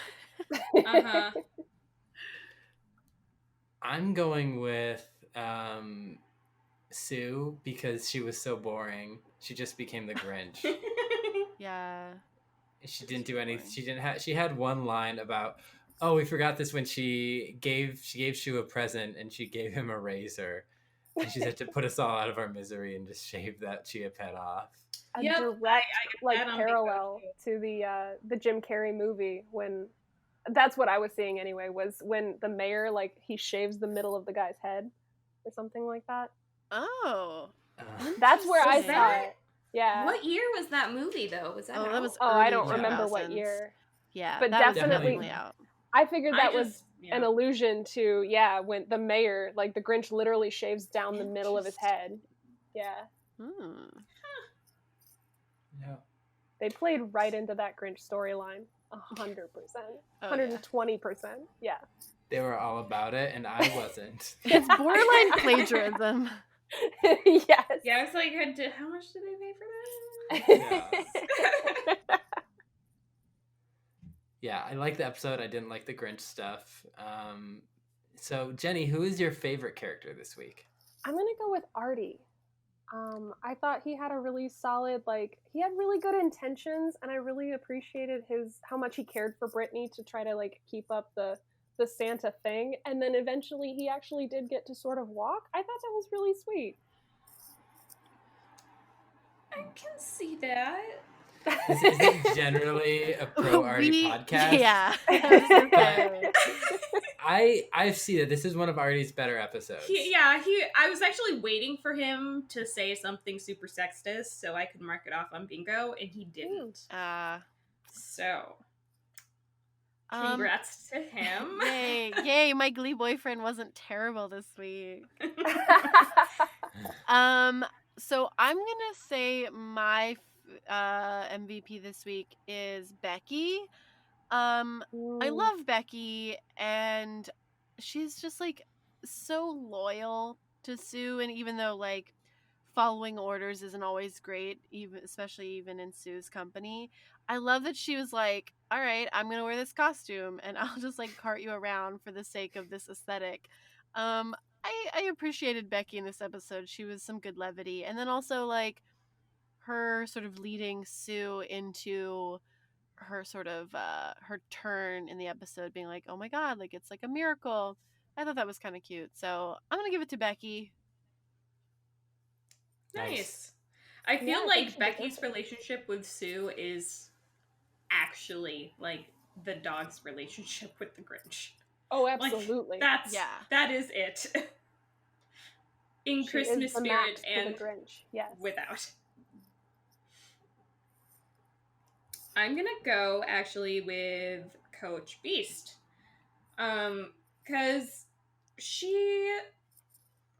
I'm going with Sue because she was so boring. She just became the Grinch. Yeah. She didn't do anything. She had one line about, oh, we forgot this when she gave Sue a present and she gave him a razor. And she said to put us all out of our misery and just shave that Chia Pet off. A direct parallel to the Jim Carrey movie, when that's what I was seeing anyway, was when the mayor he shaves the middle of the guy's head or something like that. Oh. That's where I saw it. Yeah. What year was that movie though? Was that that was I don't remember what year. Yeah. But definitely out. I figured that was an allusion to when the mayor, the Grinch, literally shaves down the middle of his head. Yeah. Yeah. They played right into that Grinch storyline. 100%. 120%. Yeah. They were all about it, and I wasn't. It's borderline plagiarism. Yes. Yeah, I was like, how much did they pay for that? Yeah. Yeah, I like the episode. I didn't like the Grinch stuff. So, Jenny, who is your favorite character this week? I'm going to go with Artie. I thought he had a really solid, he had really good intentions, and I really appreciated how much he cared for Brittany to try to, keep up the Santa thing. And then eventually he actually did get to sort of walk. I thought that was really sweet. I can see that. This isn't generally a pro Artie podcast. Yeah. I see that this is one of Artie's better episodes. I was actually waiting for him to say something super sexist so I could mark it off on bingo, and he didn't. So Congrats to him. Yay, my Glee boyfriend wasn't terrible this week. So I'm gonna say my MVP this week is Becky. I love Becky, and she's just like so loyal to Sue, and even though like following orders isn't always great, especially even in Sue's company, I love that she was like, all right, I'm gonna wear this costume and I'll just like cart you around for the sake of this aesthetic. I appreciated Becky in this episode. She was some good levity, and then also like her sort of leading Sue into her sort of her turn in the episode, being like, oh my god, like it's like a miracle. I thought that was kind of cute, so I'm gonna give it to Becky. Nice. I feel like Becky's relationship with Sue is actually like the dog's relationship with the Grinch. Oh, absolutely. Like, that is it. In she Christmas spirit and the Grinch. Yes. Without. I'm gonna go actually with Coach Beast. Because she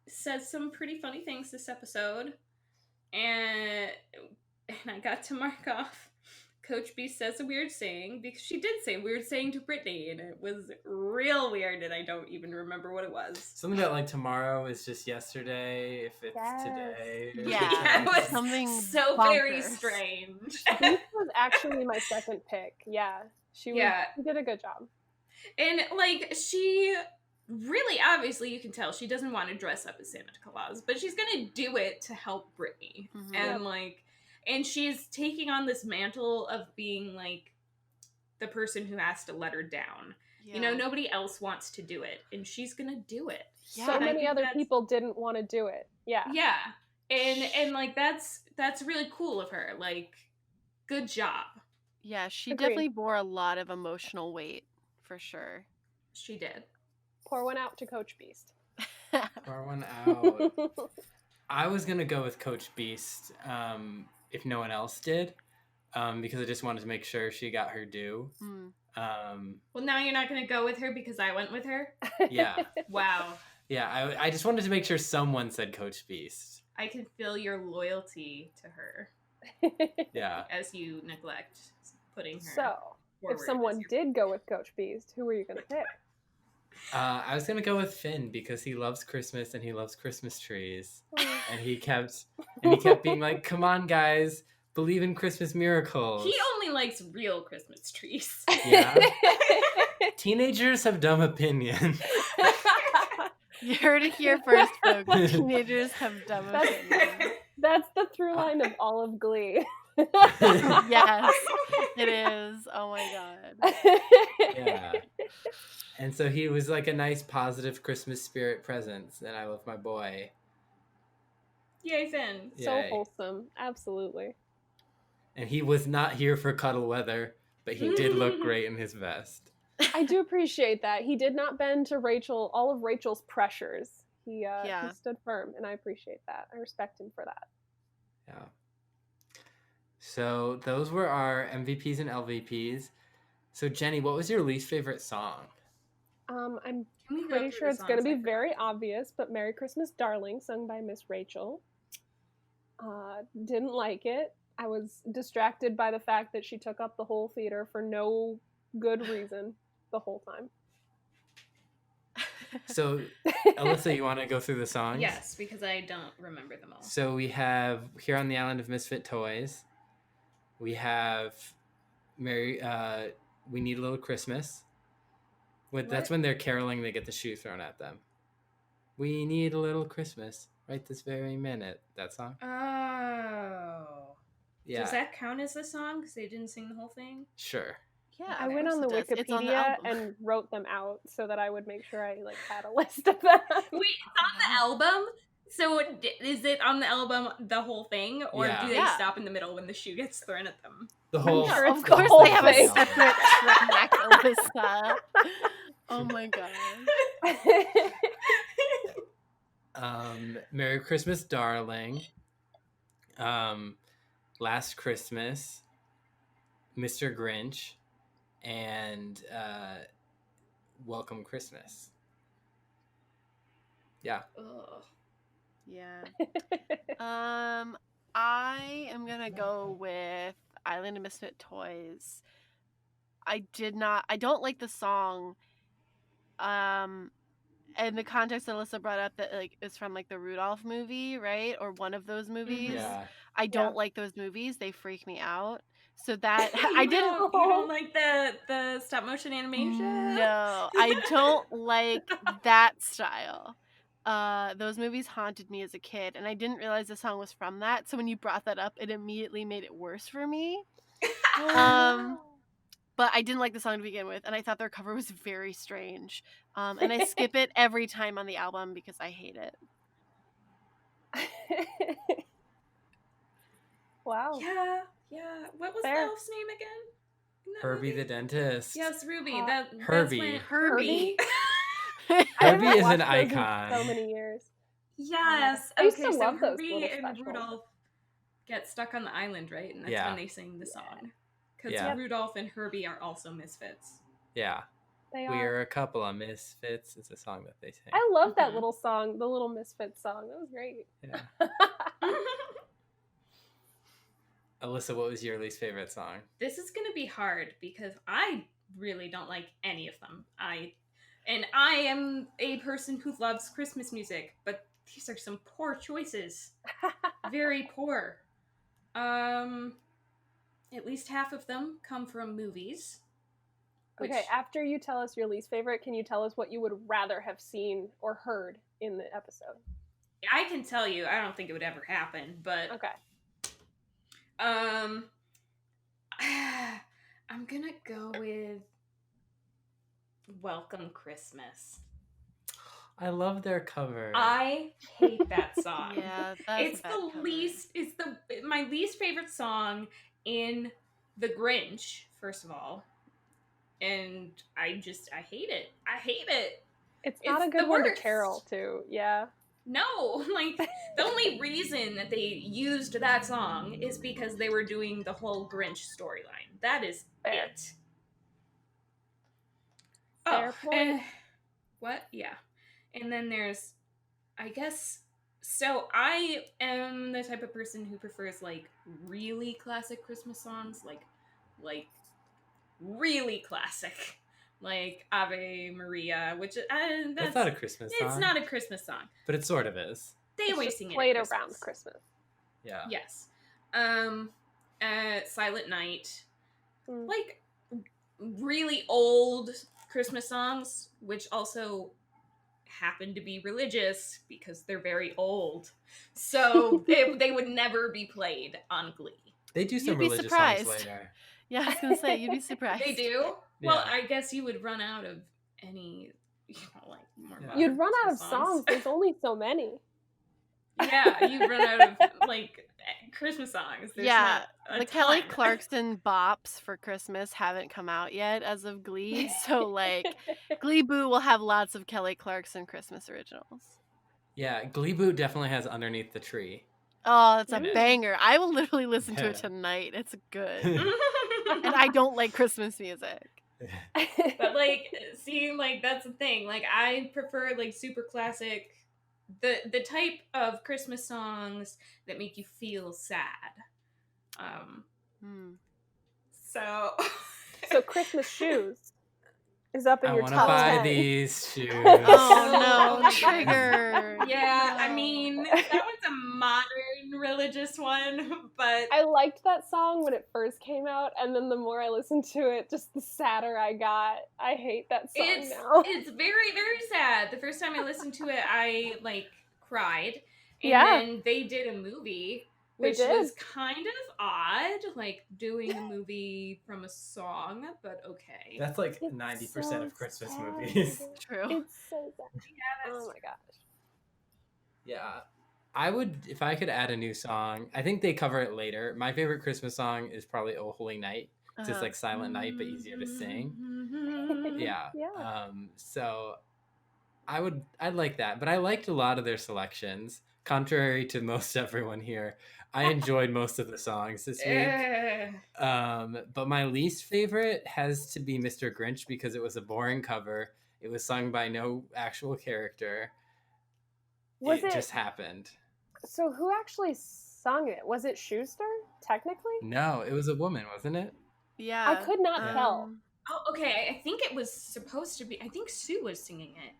says some pretty funny things this episode. And I got to mark off Coach Beast says a weird saying, because she did say a weird saying to Brittany, and it was real weird, and I don't even remember what it was. Something about like tomorrow is just yesterday, if it's today. Yeah, it was something so bonkers. Very strange. Beast was actually my second pick. Yeah, she did a good job. And like she really, obviously, you can tell she doesn't want to dress up as Santa Claus, but she's gonna do it to help Brittany, and like. And she's taking on this mantle of being, like, the person who has to let her down. Yeah. You know, nobody else wants to do it, and she's gonna do it. Yeah. So many other people didn't want to do it. Yeah. Yeah. And like, that's really cool of her. Like, good job. Yeah, she definitely bore a lot of emotional weight, for sure. She did. Pour one out to Coach Beast. Pour one out. I was gonna go with Coach Beast, if no one else did, because I just wanted to make sure she got her due. Well, now you're not going to go with her because I went with her? Yeah. Wow. Yeah, I just wanted to make sure someone said Coach Beast. I can feel your loyalty to her. Yeah. As you neglect putting her So, if someone did go with Coach Beast, who were you going to pick? I was gonna go with Finn because he loves Christmas and he loves Christmas trees, and he kept being like, "Come on, guys, believe in Christmas miracles." He only likes real Christmas trees. Yeah. Teenagers have dumb opinions. You heard it here first, folks. Teenagers have dumb opinions. That's the through line of all of Glee. Yes, it is. Oh my god. Yeah. And so he was like a nice, positive Christmas spirit presence, and I love my boy. Yay, Finn. Yay. So wholesome. Absolutely. And he was not here for cuddle weather, but he did look great in his vest. I do appreciate that. He did not bend to all of Rachel's pressures. He stood firm, and I appreciate that. I respect him for that. Yeah. So those were our MVPs and LVPs. So Jenny, what was your least favorite song? I'm pretty sure it's going to be very obvious, but Merry Christmas, Darling, sung by Miss Rachel. Didn't like it. I was distracted by the fact that she took up the whole theater for no good reason the whole time. So, Allyssa, you want to go through the songs? Yes, because I don't remember them all. So we have Here on the Island of Misfit Toys. We have We Need a Little Christmas. That's when they're caroling, they get the shoe thrown at them. We need a little Christmas right this very minute. That song? Oh. Yeah. Does that count as a song? Because they didn't sing the whole thing? Sure. Yeah, I went on the Wikipedia and wrote them out so that I would make sure I had a list of them. Wait, it's on the album? So is it on the album the whole thing, or do they stop in the middle when the shoe gets thrown at them? The whole. Sure, of course, they have a separate track, Allyssa. Oh my god. Merry Christmas, Darling. Last Christmas. Mr. Grinch. and Welcome Christmas. Yeah. Ugh. Yeah. I am gonna go with Island of Misfit Toys. I don't like the song. And the context that Alyssa brought up that like is from like the Rudolph movie, right? Or one of those movies. Yeah. I don't like those movies. They freak me out. So that You don't like the stop motion animation? No, I don't like that style. Those movies haunted me as a kid, and I didn't realize the song was from that. So when you brought that up, it immediately made it worse for me. But I didn't like the song to begin with, and I thought their cover was very strange. And I skip it every time on the album because I hate it. Wow. Yeah. What was the elf's name again? Herbie the dentist. Yes, Ruby. Herbie. Herbie. Herbie is an icon. So many years. Yes. I used to so love those Herbie little and specials. Rudolph get stuck on the island, right? And that's when they sing the song. Because Rudolph and Herbie are also misfits. Yeah. We're a couple of misfits. It's a song that they sing. I love that little song, the Little Misfits song. That was great. Yeah. Alyssa, what was your least favorite song? This is going to be hard because I really don't like any of them. I am a person who loves Christmas music, but these are some poor choices. Very poor. At least half of them come from movies. Okay, after you tell us your least favorite, can you tell us what you would rather have seen or heard in the episode? I can tell you, I don't think it would ever happen, but... Okay. I'm gonna go with Welcome Christmas. I love their cover. I hate that song. Yeah, that's it's my least favorite song in the Grinch, first of all. And I hate it. I hate it. It's not a good one to carol to, yeah. No, like, the only reason that they used that song is because they were doing the whole Grinch storyline. That is it. Fair point. What? Yeah. And then there's, I guess, so I am the type of person who prefers, like, really classic Christmas songs, like really classic. Like Ave Maria, which that's not a Christmas song. It's not a Christmas song, but it sort of is. They always sing it. Played around Christmas. Yeah. Yes. Silent Night, like really old Christmas songs, which also happen to be religious because they're very old, so they would never be played on Glee. They do some religious songs later. Yeah, I was gonna say, you'd be surprised. They do? Yeah. Well, I guess you would run out of any, more You'd run out of songs. songs. There's only so many. Yeah, you'd run out of, like, Christmas songs. There's the Kelly Clarkson bops for Christmas haven't come out yet as of Glee, so, like, Gleeboot will have lots of Kelly Clarkson Christmas originals. Yeah, Gleeboot definitely has Underneath the Tree. Oh, it's a banger. I will literally listen to it tonight. It's good. And I don't like Christmas music. But, like, see, like, that's the thing. Like, I prefer, like, super classic, the type of Christmas songs that make you feel sad. So Christmas shoes is up in your top 10. I want to buy these shoes. Oh no, trigger. Yeah, I mean, that was a modern religious one, but I liked that song when it first came out, and then the more I listened to it, just the sadder I got. I hate that song now. It's very, very sad. The first time I listened to it, I, like, cried. And then they did a movie, which was kind of odd, like, doing a movie from a song, but okay. That's like 90% of Christmas movies. True. It's so sad. Yeah, oh my gosh. Yeah. I would, if I could add a new song, I think they cover it later. My favorite Christmas song is probably Oh Holy Night. It's just like Silent Night, but easier to sing. Yeah. So I'd like that. But I liked a lot of their selections. contrary to most everyone here, I enjoyed most of the songs this week. But my least favorite has to be Mr. Grinch because it was a boring cover. It was sung by no actual character. It just happened. So who actually sung it? Was it Schuster, technically? No, it was a woman, wasn't it? Yeah. I could not tell. Oh, okay. I think it was supposed to be. I think Sue was singing it.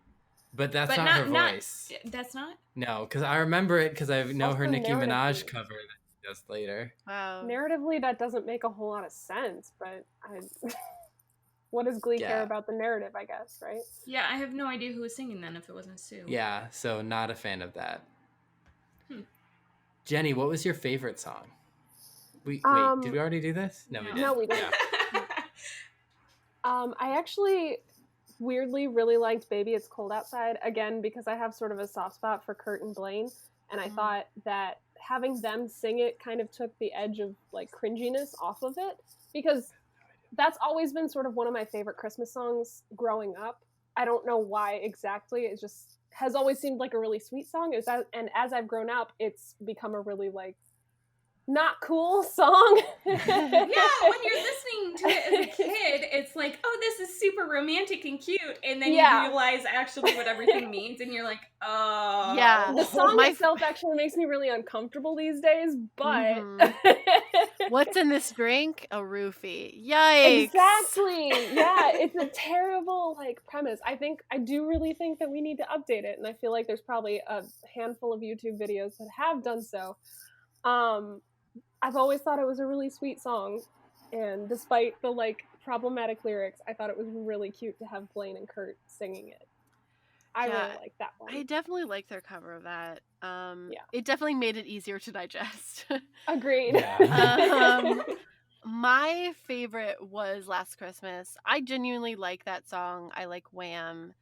But that's not her voice. That's not? No, because I remember it because I know her Nicki Minaj cover that she does later. Wow. Narratively, that doesn't make a whole lot of sense, but what does Glee care about the narrative, I guess, right? Yeah, I have no idea who was singing then if it wasn't Sue. Yeah, so not a fan of that. Jenny, what was your favorite song? Wait, did we already do this? No, we didn't. No, we didn't. I actually weirdly really liked Baby It's Cold Outside, again, because I have sort of a soft spot for Kurt and Blaine, and I thought that having them sing it kind of took the edge of like cringiness off of it, because that's always been sort of one of my favorite Christmas songs growing up. I don't know why exactly, it just has always seemed like a really sweet song, and as I've grown up, it's become a really like not cool song. Yeah, when you're listening to it as a kid, it's like, oh, this is super romantic and cute, and then you realize actually what everything means, and you're like, oh. Yeah, the song itself actually makes me really uncomfortable these days, but... What's in this drink? A roofie. Yikes. Exactly. Yeah, it's a terrible, like, premise. I do really think that we need to update it, and I feel like there's probably a handful of YouTube videos that have done so. I've always thought it was a really sweet song, and despite the like problematic lyrics, I thought it was really cute to have Blaine and Kurt singing it. I really like that one. I definitely like their cover of that. It definitely made it easier to digest. Agreed. Yeah. My favorite was Last Christmas. I genuinely like that song. I like Wham.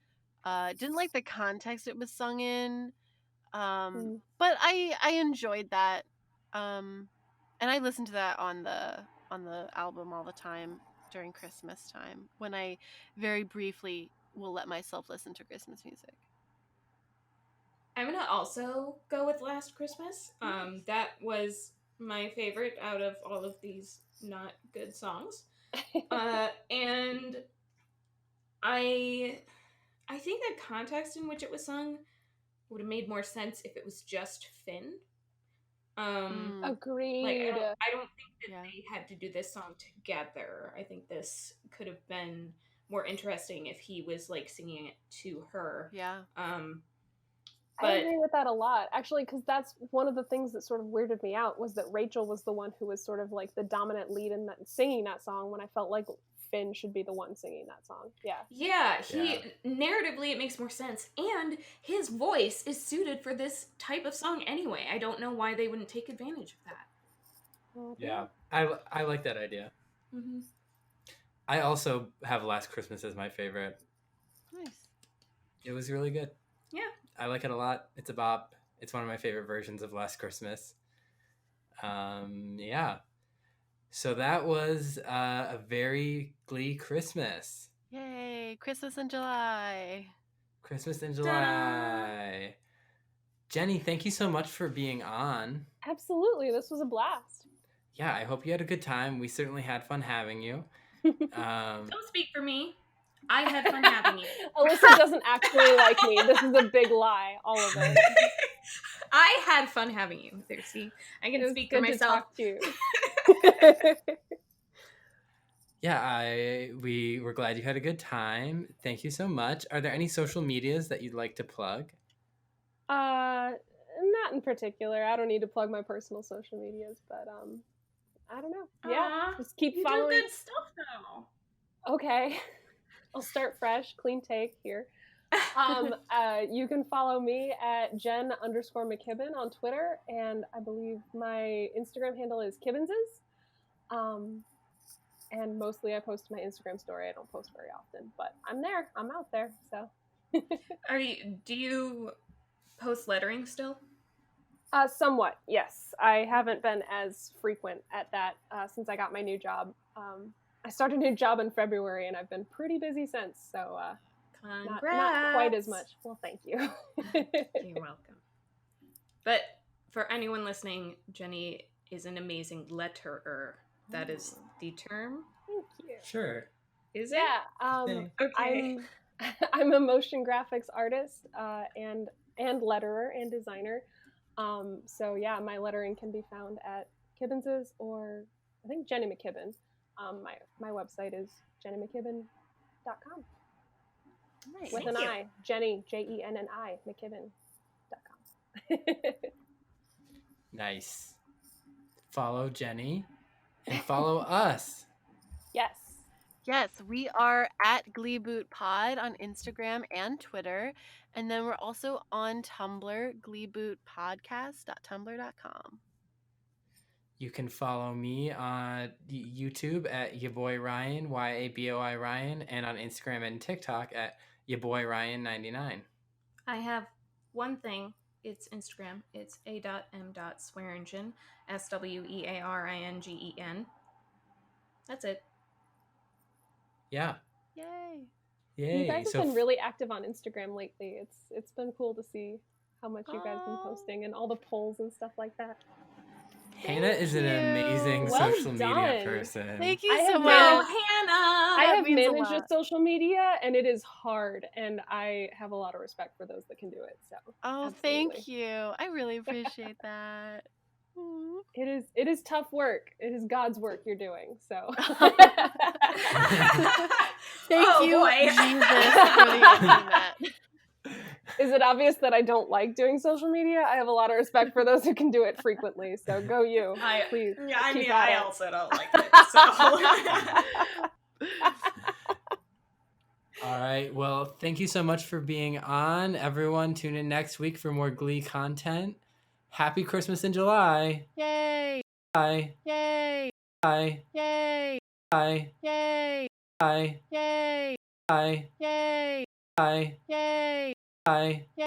Didn't like the context it was sung in, but I enjoyed that. And I listen to that on the album all the time during Christmas time when I very briefly will let myself listen to Christmas music. I'm gonna also go with Last Christmas. That was my favorite out of all of these not good songs. And I think the context in which it was sung would have made more sense if it was just Finn. Agreed. Like, I don't think that they had to do this song together. I think this could have been more interesting if he was like singing it to her. Yeah. I agree with that a lot, actually, because that's one of the things that sort of weirded me out was that Rachel was the one who was sort of like the dominant lead in that singing that song when I felt like Finn should be the one singing that song. Yeah, narratively it makes more sense, and his voice is suited for this type of song anyway. I don't know why they wouldn't take advantage of that. Yeah, I like that idea. Mm-hmm. I also have Last Christmas as my favorite. Nice. It was really good. Yeah. I like it a lot. It's a bop. It's one of my favorite versions of Last Christmas. Yeah. So that was a very Glee Christmas. Yay! Christmas in July. Christmas in July. Jenny, thank you so much for being on. Absolutely. This was a blast. Yeah, I hope you had a good time. We certainly had fun having you. Don't speak for me. I had fun having you. Alyssa doesn't actually like me. This is a big lie, all of it. I had fun having you. There, see? I can speak for myself. To talk to you. Yeah, we were glad you had a good time. Thank you so much. Are there any social medias that you'd like to plug? Not in particular. I don't need to plug my personal social medias, but I don't know. Yeah, just keep following. You do good stuff now. Okay. I'll start fresh, clean take here. You can follow me at Jen_McKibben on Twitter, and I believe my Instagram handle is Kibbenses. And mostly I post to my Instagram story. I don't post very often, but I'm there. I'm out there. So. Do you post lettering still? Somewhat, yes. I haven't been as frequent at that since I got my new job. I started a new job in February, and I've been pretty busy since, so not quite as much. Well, thank you. You're welcome. But for anyone listening, Jenni is an amazing letterer. That is the term. Thank you. Sure. Is it? Yeah. Okay. I'm a motion graphics artist and letterer and designer. So yeah, my lettering can be found at Kibbens's or I think Jenni McKibben. My website is jennimckiben.com. Nice. With an I. Jenni, Jenni, McKibben.com. Nice. Follow Jenni and follow us. Yes. Yes, we are at Gleeboot Pod on Instagram and Twitter. And then we're also on Tumblr, gleebootpodcast.tumblr.com. You can follow me on YouTube at yaboy Ryan, YABOI Ryan, and on Instagram and TikTok at yaboy Ryan99. I have one thing. It's Instagram. It's a.m.swearingen, SWEARINGEN. That's it. Yeah. Yay. Yay. You guys have been really active on Instagram lately. It's been cool to see how much you guys have been posting and all the polls and stuff like that. Hannah is an amazing social media person. Thank you so much. Hannah! I have managed a social media, and it is hard, and I have a lot of respect for those that can do it. So, Thank you. I really appreciate that. It is tough work. It is God's work you're doing. So, thank you, Jesus, for that. Is it obvious that I don't like doing social media? I have a lot of respect for those who can do it frequently. So go you, please. Yeah, I mean, I also don't like it. So. All right. Well, thank you so much for being on. Everyone, tune in next week for more Glee content. Happy Christmas in July. Yay. Bye. Yay. Bye. Yay. Bye. Yay. Bye. Yay. Bye. Yay. Bye. Yay. Bye.